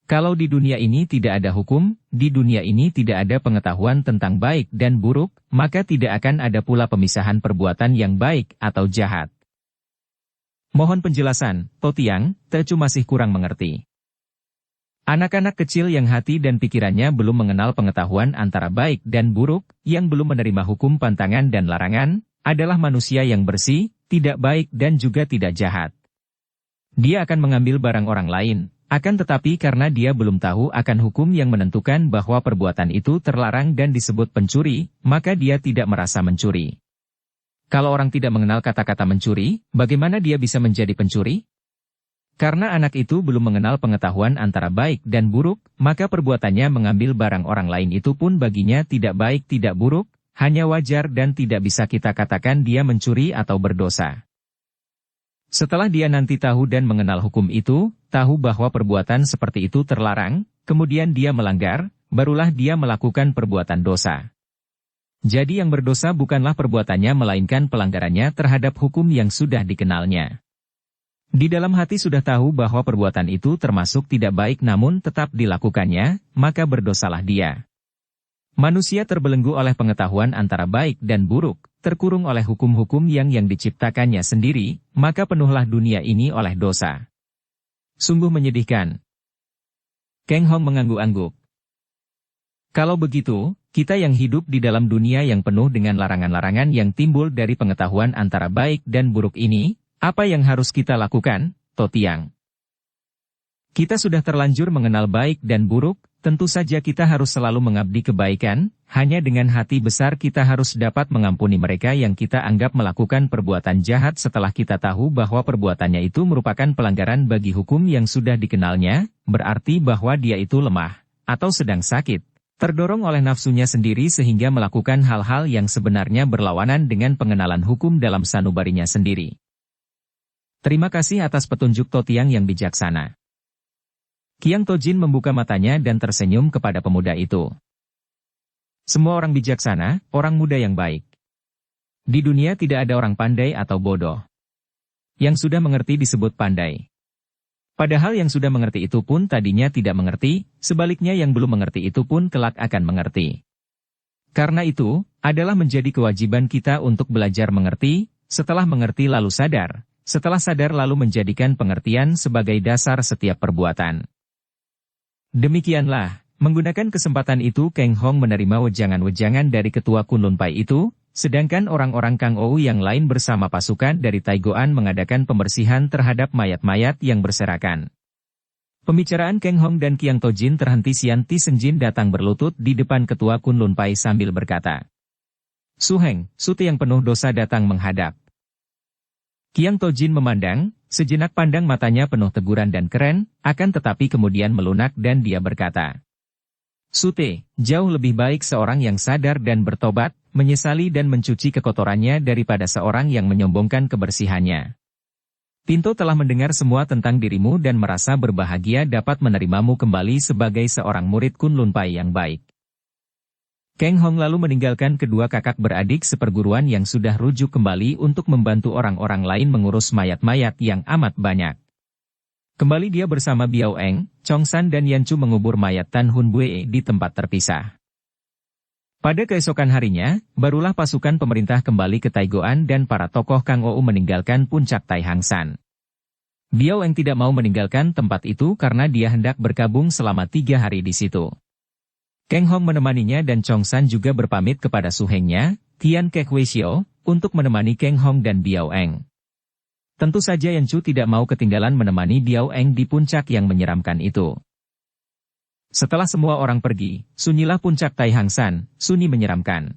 Kalau di dunia ini tidak ada hukum, di dunia ini tidak ada pengetahuan tentang baik dan buruk, maka tidak akan ada pula pemisahan perbuatan yang baik atau jahat. Mohon penjelasan, Totiang, Tecu masih kurang mengerti. Anak-anak kecil yang hati dan pikirannya belum mengenal pengetahuan antara baik dan buruk, yang belum menerima hukum pantangan dan larangan, adalah manusia yang bersih, tidak baik dan juga tidak jahat. Dia akan mengambil barang orang lain, akan tetapi karena dia belum tahu akan hukum yang menentukan bahwa perbuatan itu terlarang dan disebut pencuri, maka dia tidak merasa mencuri. Kalau orang tidak mengenal kata-kata mencuri, bagaimana dia bisa menjadi pencuri? Karena anak itu belum mengenal pengetahuan antara baik dan buruk, maka perbuatannya mengambil barang orang lain itu pun baginya tidak baik tidak buruk, hanya wajar dan tidak bisa kita katakan dia mencuri atau berdosa. Setelah dia nanti tahu dan mengenal hukum itu, tahu bahwa perbuatan seperti itu terlarang, kemudian dia melanggar, barulah dia melakukan perbuatan dosa. Jadi yang berdosa bukanlah perbuatannya melainkan pelanggarannya terhadap hukum yang sudah dikenalnya. Di dalam hati sudah tahu bahwa perbuatan itu termasuk tidak baik namun tetap dilakukannya, maka berdosalah dia. Manusia terbelenggu oleh pengetahuan antara baik dan buruk, terkurung oleh hukum-hukum yang diciptakannya sendiri, maka penuhlah dunia ini oleh dosa. Sungguh menyedihkan. Keng Hong mengangguk-angguk. Kalau begitu, kita yang hidup di dalam dunia yang penuh dengan larangan-larangan yang timbul dari pengetahuan antara baik dan buruk ini, apa yang harus kita lakukan, Totiang? Kita sudah terlanjur mengenal baik dan buruk, tentu saja kita harus selalu mengabdi kebaikan, hanya dengan hati besar kita harus dapat mengampuni mereka yang kita anggap melakukan perbuatan jahat setelah kita tahu bahwa perbuatannya itu merupakan pelanggaran bagi hukum yang sudah dikenalnya, berarti bahwa dia itu lemah, atau sedang sakit, terdorong oleh nafsunya sendiri sehingga melakukan hal-hal yang sebenarnya berlawanan dengan pengenalan hukum dalam sanubarinya sendiri. Terima kasih atas petunjuk Totiang yang bijaksana. Qiang Tojin membuka matanya dan tersenyum kepada pemuda itu. Semua orang bijaksana, orang muda yang baik. Di dunia tidak ada orang pandai atau bodoh. Yang sudah mengerti disebut pandai. Padahal yang sudah mengerti itu pun tadinya tidak mengerti, sebaliknya yang belum mengerti itu pun kelak akan mengerti. Karena itu, adalah menjadi kewajiban kita untuk belajar mengerti, setelah mengerti lalu sadar. Setelah sadar lalu menjadikan pengertian sebagai dasar setiap perbuatan. Demikianlah, menggunakan kesempatan itu Keng Hong menerima wejangan-wejangan dari ketua Kunlun Pai itu, sedangkan orang-orang Kang Ou yang lain bersama pasukan dari Taigoan mengadakan pembersihan terhadap mayat-mayat yang berserakan. Pembicaraan Keng Hong dan Qiang Tojin terhenti Sian Ti Senjin datang berlutut di depan ketua Kunlun Pai sambil berkata, "Su Heng, Suti yang penuh dosa datang menghadap." Qiang Tojin memandang, sejenak pandang matanya penuh teguran dan keren, akan tetapi kemudian melunak dan dia berkata, "Sute, jauh lebih baik seorang yang sadar dan bertobat, menyesali dan mencuci kekotorannya daripada seorang yang menyombongkan kebersihannya. Pinto telah mendengar semua tentang dirimu dan merasa berbahagia dapat menerimamu kembali sebagai seorang murid Kunlun Pai yang baik." Keng Hong lalu meninggalkan kedua kakak beradik seperguruan yang sudah rujuk kembali untuk membantu orang-orang lain mengurus mayat-mayat yang amat banyak. Kembali dia bersama Biao Eng, Chong San dan Yanchu mengubur mayat Tan Hun Bue di tempat terpisah. Pada keesokan harinya, barulah pasukan pemerintah kembali ke Taigoan dan para tokoh Kang Ou meninggalkan puncak Tai Hang San. Biao Eng tidak mau meninggalkan tempat itu karena dia hendak berkabung selama 3 hari di situ. Keng Hong menemaninya dan Chong San juga berpamit kepada suhengnya, Tian Kek Wei Xiao, untuk menemani Keng Hong dan Biao Eng. Tentu saja Yanchu tidak mau ketinggalan menemani Biao Eng di puncak yang menyeramkan itu. Setelah semua orang pergi, sunyilah puncak Tai Hang San, sunyi menyeramkan.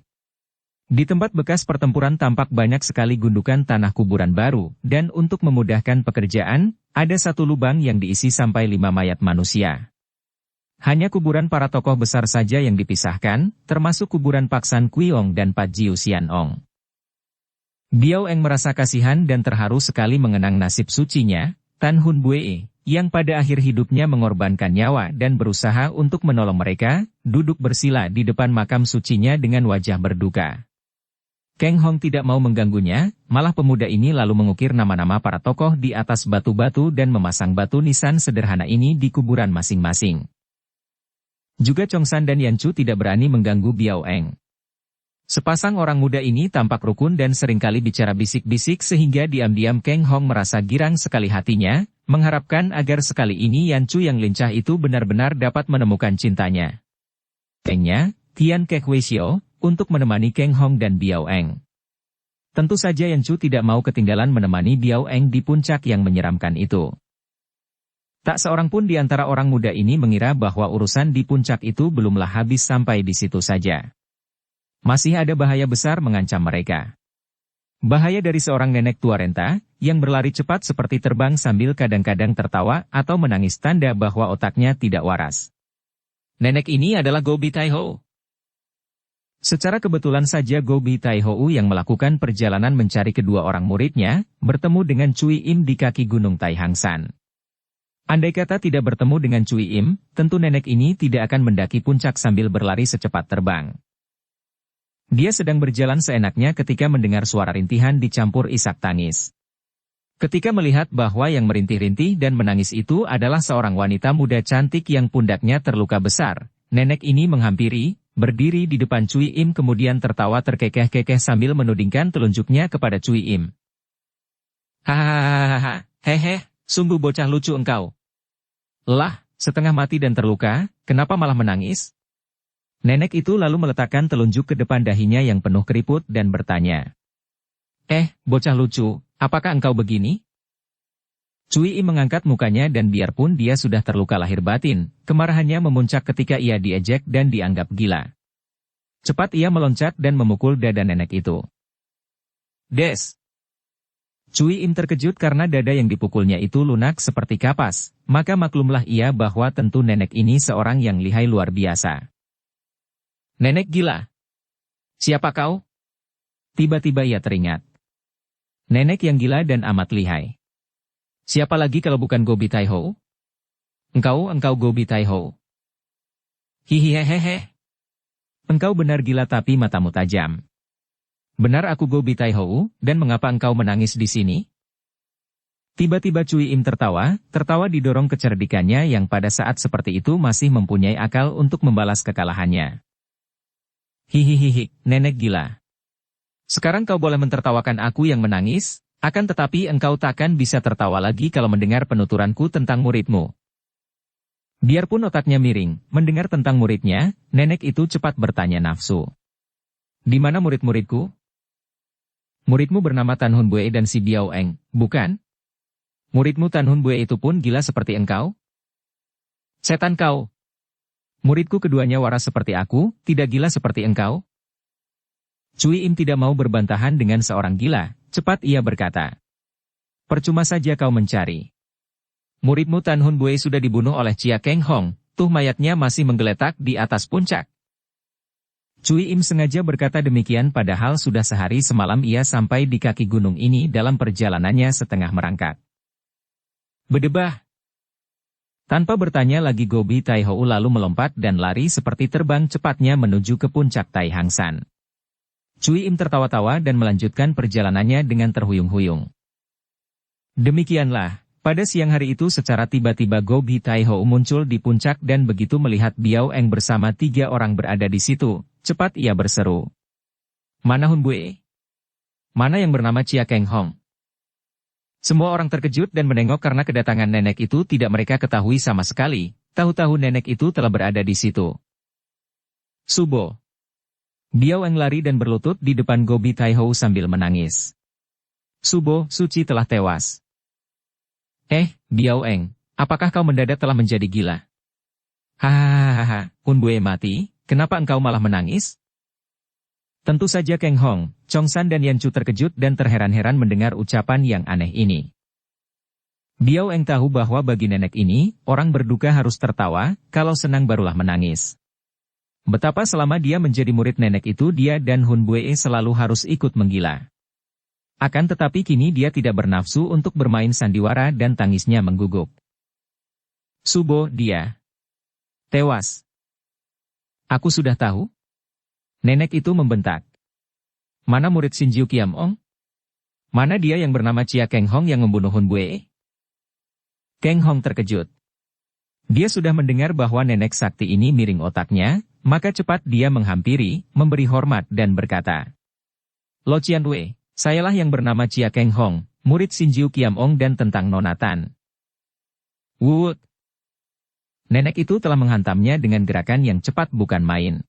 Di tempat bekas pertempuran tampak banyak sekali gundukan tanah kuburan baru, dan untuk memudahkan pekerjaan, ada satu lubang yang diisi sampai 5 mayat manusia. Hanya kuburan para tokoh besar saja yang dipisahkan, termasuk kuburan Pak San Qiong dan Pat Jiu Sian Ong. Biao Eng merasa kasihan dan terharu sekali mengenang nasib sucinya, Tan Hun Bue, yang pada akhir hidupnya mengorbankan nyawa dan berusaha untuk menolong mereka, duduk bersila di depan makam sucinya dengan wajah berduka. Kang Hong tidak mau mengganggunya, malah pemuda ini lalu mengukir nama-nama para tokoh di atas batu-batu dan memasang batu nisan sederhana ini di kuburan masing-masing. Juga Chong San dan Yan Chu tidak berani mengganggu Biao Eng. Sepasang orang muda ini tampak rukun dan seringkali bicara bisik-bisik sehingga diam-diam Kang Hong merasa girang sekali hatinya, mengharapkan agar sekali ini Yan Chu yang lincah itu benar-benar dapat menemukan cintanya. Engnya, Tian Kek Wei Xiao, untuk menemani Kang Hong dan Biao Eng. Tentu saja Yan Chu tidak mau ketinggalan menemani Biao Eng di puncak yang menyeramkan itu. Tak seorang pun di antara orang muda ini mengira bahwa urusan di puncak itu belumlah habis sampai di situ saja. Masih ada bahaya besar mengancam mereka. Bahaya dari seorang nenek tua renta, yang berlari cepat seperti terbang sambil kadang-kadang tertawa atau menangis tanda bahwa otaknya tidak waras. Nenek ini adalah Go Bi Tai Ho. Secara kebetulan saja Go Bi Tai Ho yang melakukan perjalanan mencari kedua orang muridnya, bertemu dengan Cui Im di kaki gunung Tai Hang San. Andai kata tidak bertemu dengan Cui Im, tentu nenek ini tidak akan mendaki puncak sambil berlari secepat terbang. Dia sedang berjalan seenaknya ketika mendengar suara rintihan dicampur isak tangis. Ketika melihat bahwa yang merintih-rintih dan menangis itu adalah seorang wanita muda cantik yang pundaknya terluka besar, nenek ini menghampiri, berdiri di depan Cui Im kemudian tertawa terkekeh-kekeh sambil menudingkan telunjuknya kepada Cui Im. Hahaha, hehe, sungguh bocah lucu engkau. Lah, setengah mati dan terluka, kenapa malah menangis? Nenek itu lalu meletakkan telunjuk ke depan dahinya yang penuh keriput dan bertanya. Bocah lucu, apakah engkau begini? Cui Im mengangkat mukanya dan biarpun dia sudah terluka lahir batin, kemarahannya memuncak ketika ia diejek dan dianggap gila. Cepat ia meloncat dan memukul dada nenek itu. Des! Cui Im terkejut karena dada yang dipukulnya itu lunak seperti kapas, maka maklumlah ia bahwa tentu nenek ini seorang yang lihai luar biasa. Nenek gila! Siapa kau? Tiba-tiba ia teringat. Nenek yang gila dan amat lihai. Siapa lagi kalau bukan Go Bi Tai Ho? Engkau Go Bi Tai Ho. Hihihehehe. Engkau benar gila tapi matamu tajam. Benar aku Go Bi Tai Ho, dan mengapa engkau menangis di sini? Tiba-tiba Cui Im tertawa didorong kecerdikannya yang pada saat seperti itu masih mempunyai akal untuk membalas kekalahannya. Hihihihi, nenek gila. Sekarang kau boleh mentertawakan aku yang menangis, akan tetapi engkau takkan bisa tertawa lagi kalau mendengar penuturanku tentang muridmu. Biarpun otaknya miring, mendengar tentang muridnya, nenek itu cepat bertanya nafsu. Di mana murid-muridku? Muridmu bernama Tan Hun Bue dan si Biao Eng, bukan? Muridmu Tan Hun Bue itu pun gila seperti engkau? Setan kau! Muridku keduanya waras seperti aku, tidak gila seperti engkau? Cui Im tidak mau berbantahan dengan seorang gila, cepat ia berkata. Percuma saja kau mencari. Muridmu Tan Hun Bue sudah dibunuh oleh Chia Kang Hong, tuh mayatnya masih menggeletak di atas puncak. Cui Im sengaja berkata demikian padahal sudah sehari semalam ia sampai di kaki gunung ini dalam perjalanannya setengah merangkak. Bedebah! Tanpa bertanya lagi Go Bi Tai Ho lalu melompat dan lari seperti terbang cepatnya menuju ke puncak Tai Hang San. Cui Im tertawa-tawa dan melanjutkan perjalanannya dengan terhuyung-huyung. Demikianlah, pada siang hari itu secara tiba-tiba Go Bi Tai Ho muncul di puncak dan begitu melihat Biao Eng bersama 3 orang berada di situ, cepat ia berseru. Mana Hun Bue? Mana yang bernama Chia Kang Hong? Semua orang terkejut dan menengok karena kedatangan nenek itu tidak mereka ketahui sama sekali, tahu-tahu nenek itu telah berada di situ. Subo. Biao Eng lari dan berlutut di depan Go Bi Tai Ho sambil menangis. Subo, Suci telah tewas. Biao Eng, apakah kau mendadak telah menjadi gila? Hahaha, Hun Bue mati, kenapa engkau malah menangis? Tentu saja Kang Hong, Chong San dan Yan Chu terkejut dan terheran-heran mendengar ucapan yang aneh ini. Biao Eng tahu bahwa bagi nenek ini, orang berduka harus tertawa, kalau senang barulah menangis. Betapa selama dia menjadi murid nenek itu dia dan Hun Bue selalu harus ikut menggila. Akan tetapi kini dia tidak bernafsu untuk bermain sandiwara dan tangisnya mengguguk. Subo, dia tewas. Aku sudah tahu. Nenek itu membentak. Mana murid Shinjiu Kiamong? Mana dia yang bernama Chia Keng Hong yang membunuh Hun Bue? Keng Hong terkejut. Dia sudah mendengar bahwa nenek sakti ini miring otaknya, maka cepat dia menghampiri, memberi hormat dan berkata, Lo Qian Wei, sayalah yang bernama Chia Keng Hong, murid Shinjiu Kiamong dan tentang Nona Tan. Wut! Nenek itu telah menghantamnya dengan gerakan yang cepat bukan main.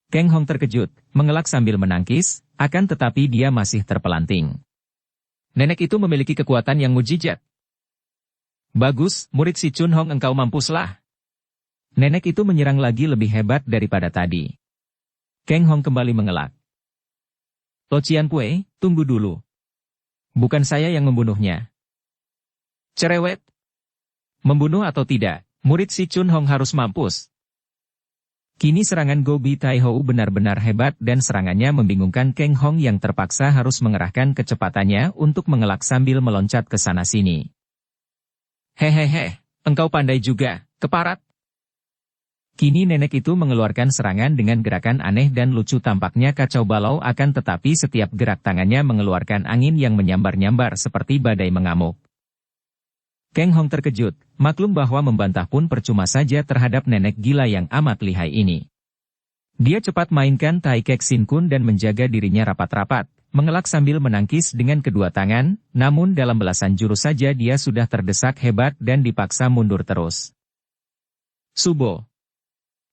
Keng Hong terkejut, mengelak sambil menangkis, akan tetapi dia masih terpelanting. Nenek itu memiliki kekuatan yang mujizat. Bagus, murid si Chun Hong, engkau mampuslah. Nenek itu menyerang lagi lebih hebat daripada tadi. Keng Hong kembali mengelak. Lo Qian Pui, tunggu dulu. Bukan saya yang membunuhnya. Cerewet. Membunuh atau tidak, murid si Chun Hong harus mampus. Kini serangan Gobi Taihou benar-benar hebat dan serangannya membingungkan Keng Hong yang terpaksa harus mengerahkan kecepatannya untuk mengelak sambil meloncat ke sana-sini. Hehehe, engkau pandai juga, keparat. Kini nenek itu mengeluarkan serangan dengan gerakan aneh dan lucu, tampaknya kacau balau akan tetapi setiap gerak tangannya mengeluarkan angin yang menyambar-nyambar seperti badai mengamuk. Keng Hong terkejut, maklum bahwa membantah pun percuma saja terhadap nenek gila yang amat lihai ini. Dia cepat mainkan Tai Kek Sin Kun dan menjaga dirinya rapat-rapat, mengelak sambil menangkis dengan kedua tangan, namun dalam belasan jurus saja dia sudah terdesak hebat dan dipaksa mundur terus. Subo.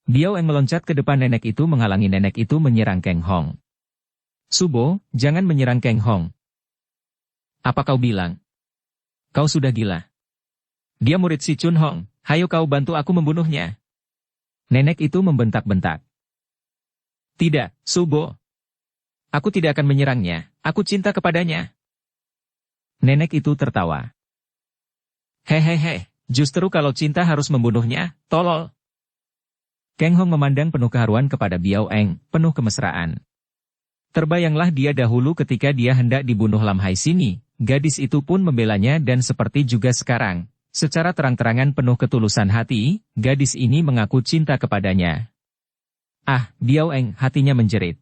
Biao Eng meloncat ke depan nenek itu menghalangi nenek itu menyerang Keng Hong. Subo, jangan menyerang Keng Hong. Apa kau bilang? Kau sudah gila. Dia murid si Chun Hong, hayo kau bantu aku membunuhnya. Nenek itu membentak-bentak. Tidak, Subo. Aku tidak akan menyerangnya, aku cinta kepadanya. Nenek itu tertawa. Hehehe, justru kalau cinta harus membunuhnya, tolol. Keng Hong memandang penuh keharuan kepada Biao Eng, penuh kemesraan. Terbayanglah dia dahulu ketika dia hendak dibunuh Lam Hai Sini, gadis itu pun membelanya dan seperti juga sekarang, secara terang-terangan penuh ketulusan hati, gadis ini mengaku cinta kepadanya. Ah, Biao Eng, hatinya menjerit.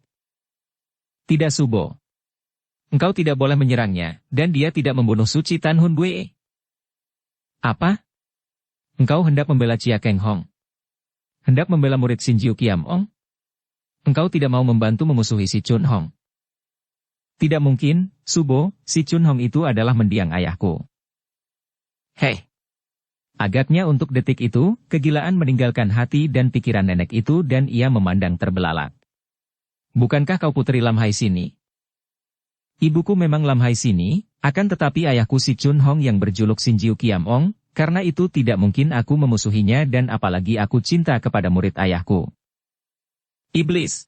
Tidak Subo. Engkau tidak boleh menyerangnya, dan dia tidak membunuh Suci Tan Hun Bue. Apa? Engkau hendak membela Chia Keng Hong? Hendak membela murid Shinjiu Kiamong? Engkau tidak mau membantu memusuhi si Chun Hong? Tidak mungkin, Subo, si Chun Hong itu adalah mendiang ayahku. Hei! Agaknya untuk detik itu, kegilaan meninggalkan hati dan pikiran nenek itu dan ia memandang terbelalak. Bukankah kau putri Lam Hai Sini? Ibuku memang Lam Hai Sini, akan tetapi ayahku si Chun Hong yang berjuluk Shinjiu Kiamong, karena itu tidak mungkin aku memusuhinya dan apalagi aku cinta kepada murid ayahku. Iblis!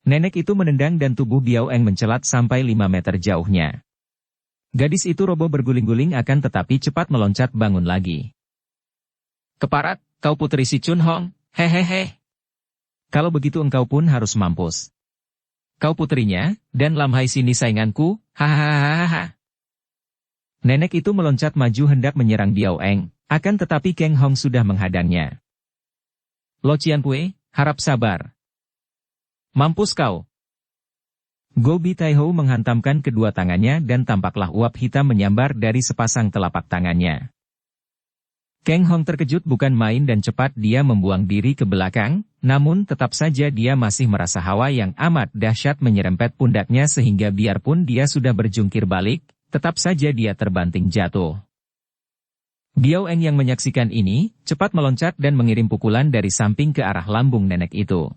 Nenek itu menendang dan tubuh Biao Eng mencelat sampai 5 meter jauhnya. Gadis itu roboh berguling-guling akan tetapi cepat meloncat bangun lagi. Keparat, kau putri si Chun Hong, hehehe. Kalau begitu engkau pun harus mampus. Kau putrinya, dan Lam Hai Sini sainganku, hahaha. Nenek itu meloncat maju hendak menyerang Biao Eng, akan tetapi Keng Hong sudah menghadangnya. Lo Qian Pui, harap sabar. Mampus kau. Gobi Taihou menghantamkan kedua tangannya dan tampaklah uap hitam menyambar dari sepasang telapak tangannya. Keng Hong terkejut bukan main dan cepat dia membuang diri ke belakang, namun tetap saja dia masih merasa hawa yang amat dahsyat menyerempet pundaknya sehingga biarpun dia sudah berjungkir balik, tetap saja dia terbanting jatuh. Biao Eng yang menyaksikan ini, cepat meloncat dan mengirim pukulan dari samping ke arah lambung nenek itu.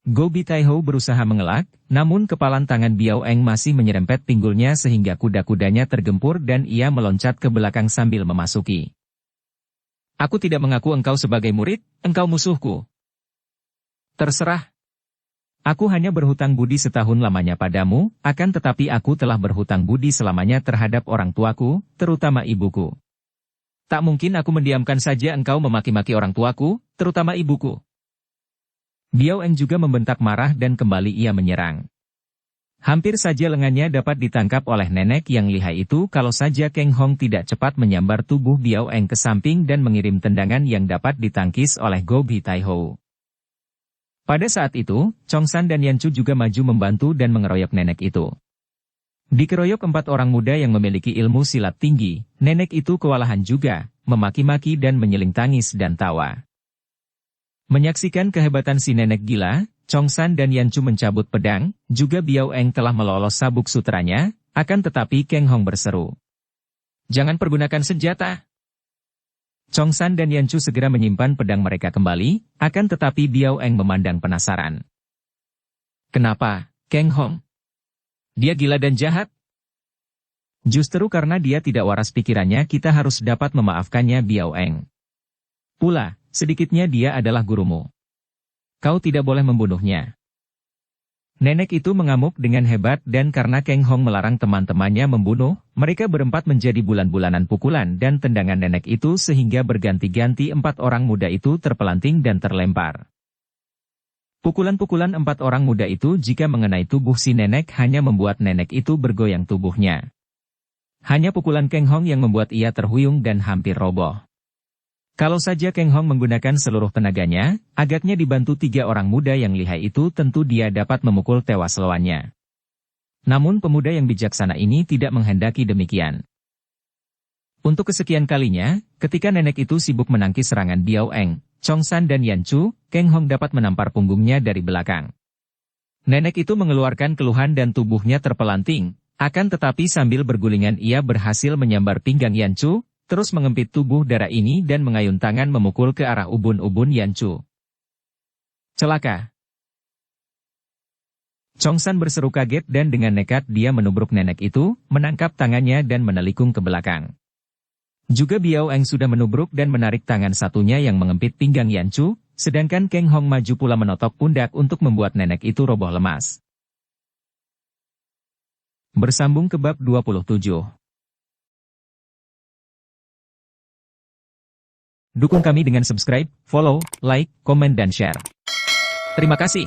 Gobi Taihou berusaha mengelak, namun kepalan tangan Biao Eng masih menyerempet pinggulnya sehingga kuda-kudanya tergempur dan ia meloncat ke belakang sambil memasuki. Aku tidak mengaku engkau sebagai murid, engkau musuhku. Terserah. Aku hanya berhutang budi setahun lamanya padamu, akan tetapi aku telah berhutang budi selamanya terhadap orang tuaku, terutama ibuku. Tak mungkin aku mendiamkan saja engkau memaki-maki orang tuaku, terutama ibuku. Biao Eng juga membentak marah dan kembali ia menyerang. Hampir saja lengannya dapat ditangkap oleh nenek yang lihai itu kalau saja Kang Hong tidak cepat menyambar tubuh Biao Eng ke samping dan mengirim tendangan yang dapat ditangkis oleh Go Bi Tai Ho. Pada saat itu, Chong San dan Yan Chu juga maju membantu dan mengeroyok nenek itu. Dikeroyok 4 orang muda yang memiliki ilmu silat tinggi, nenek itu kewalahan juga, memaki-maki dan menyeling tangis dan tawa. Menyaksikan kehebatan si nenek gila, Chong San dan Yan Chu mencabut pedang, juga Biao Eng telah melolos sabuk sutranya, akan tetapi Kang Hong berseru. Jangan pergunakan senjata. Chong San dan Yan Chu segera menyimpan pedang mereka kembali, akan tetapi Biao Eng memandang penasaran. Kenapa, Kang Hong? Dia gila dan jahat? Justru karena dia tidak waras pikirannya kita harus dapat memaafkannya Biao Eng. Pula, sedikitnya dia adalah gurumu. Kau tidak boleh membunuhnya. Nenek itu mengamuk dengan hebat dan karena Kang Hong melarang teman-temannya membunuh, mereka berempat menjadi bulan-bulanan pukulan dan tendangan nenek itu sehingga berganti-ganti 4 orang muda itu terpelanting dan terlempar. Pukulan-pukulan 4 orang muda itu jika mengenai tubuh si nenek hanya membuat nenek itu bergoyang tubuhnya. Hanya pukulan Kang Hong yang membuat ia terhuyung dan hampir roboh. Kalau saja Kang Hong menggunakan seluruh tenaganya, agaknya dibantu 3 orang muda yang lihai itu tentu dia dapat memukul tewas lawannya. Namun pemuda yang bijaksana ini tidak menghendaki demikian. Untuk kesekian kalinya, ketika nenek itu sibuk menangkis serangan Biao Eng, Chong San dan Yan Chu, Kang Hong dapat menampar punggungnya dari belakang. Nenek itu mengeluarkan keluhan dan tubuhnya terpelanting, akan tetapi sambil bergulingan ia berhasil menyambar pinggang Yan Chu, terus mengempit tubuh darah ini dan mengayun tangan memukul ke arah ubun-ubun Yan Chu. Celaka! Chong San berseru kaget dan dengan nekat dia menubruk nenek itu, menangkap tangannya dan menelikung ke belakang. Juga Biao Eng sudah menubruk dan menarik tangan satunya yang mengempit pinggang Yan Chu, sedangkan Kang Hong maju pula menotok pundak untuk membuat nenek itu roboh lemas. Bersambung ke bab 27. Dukung kami dengan subscribe, follow, like, komen dan share. Terima kasih.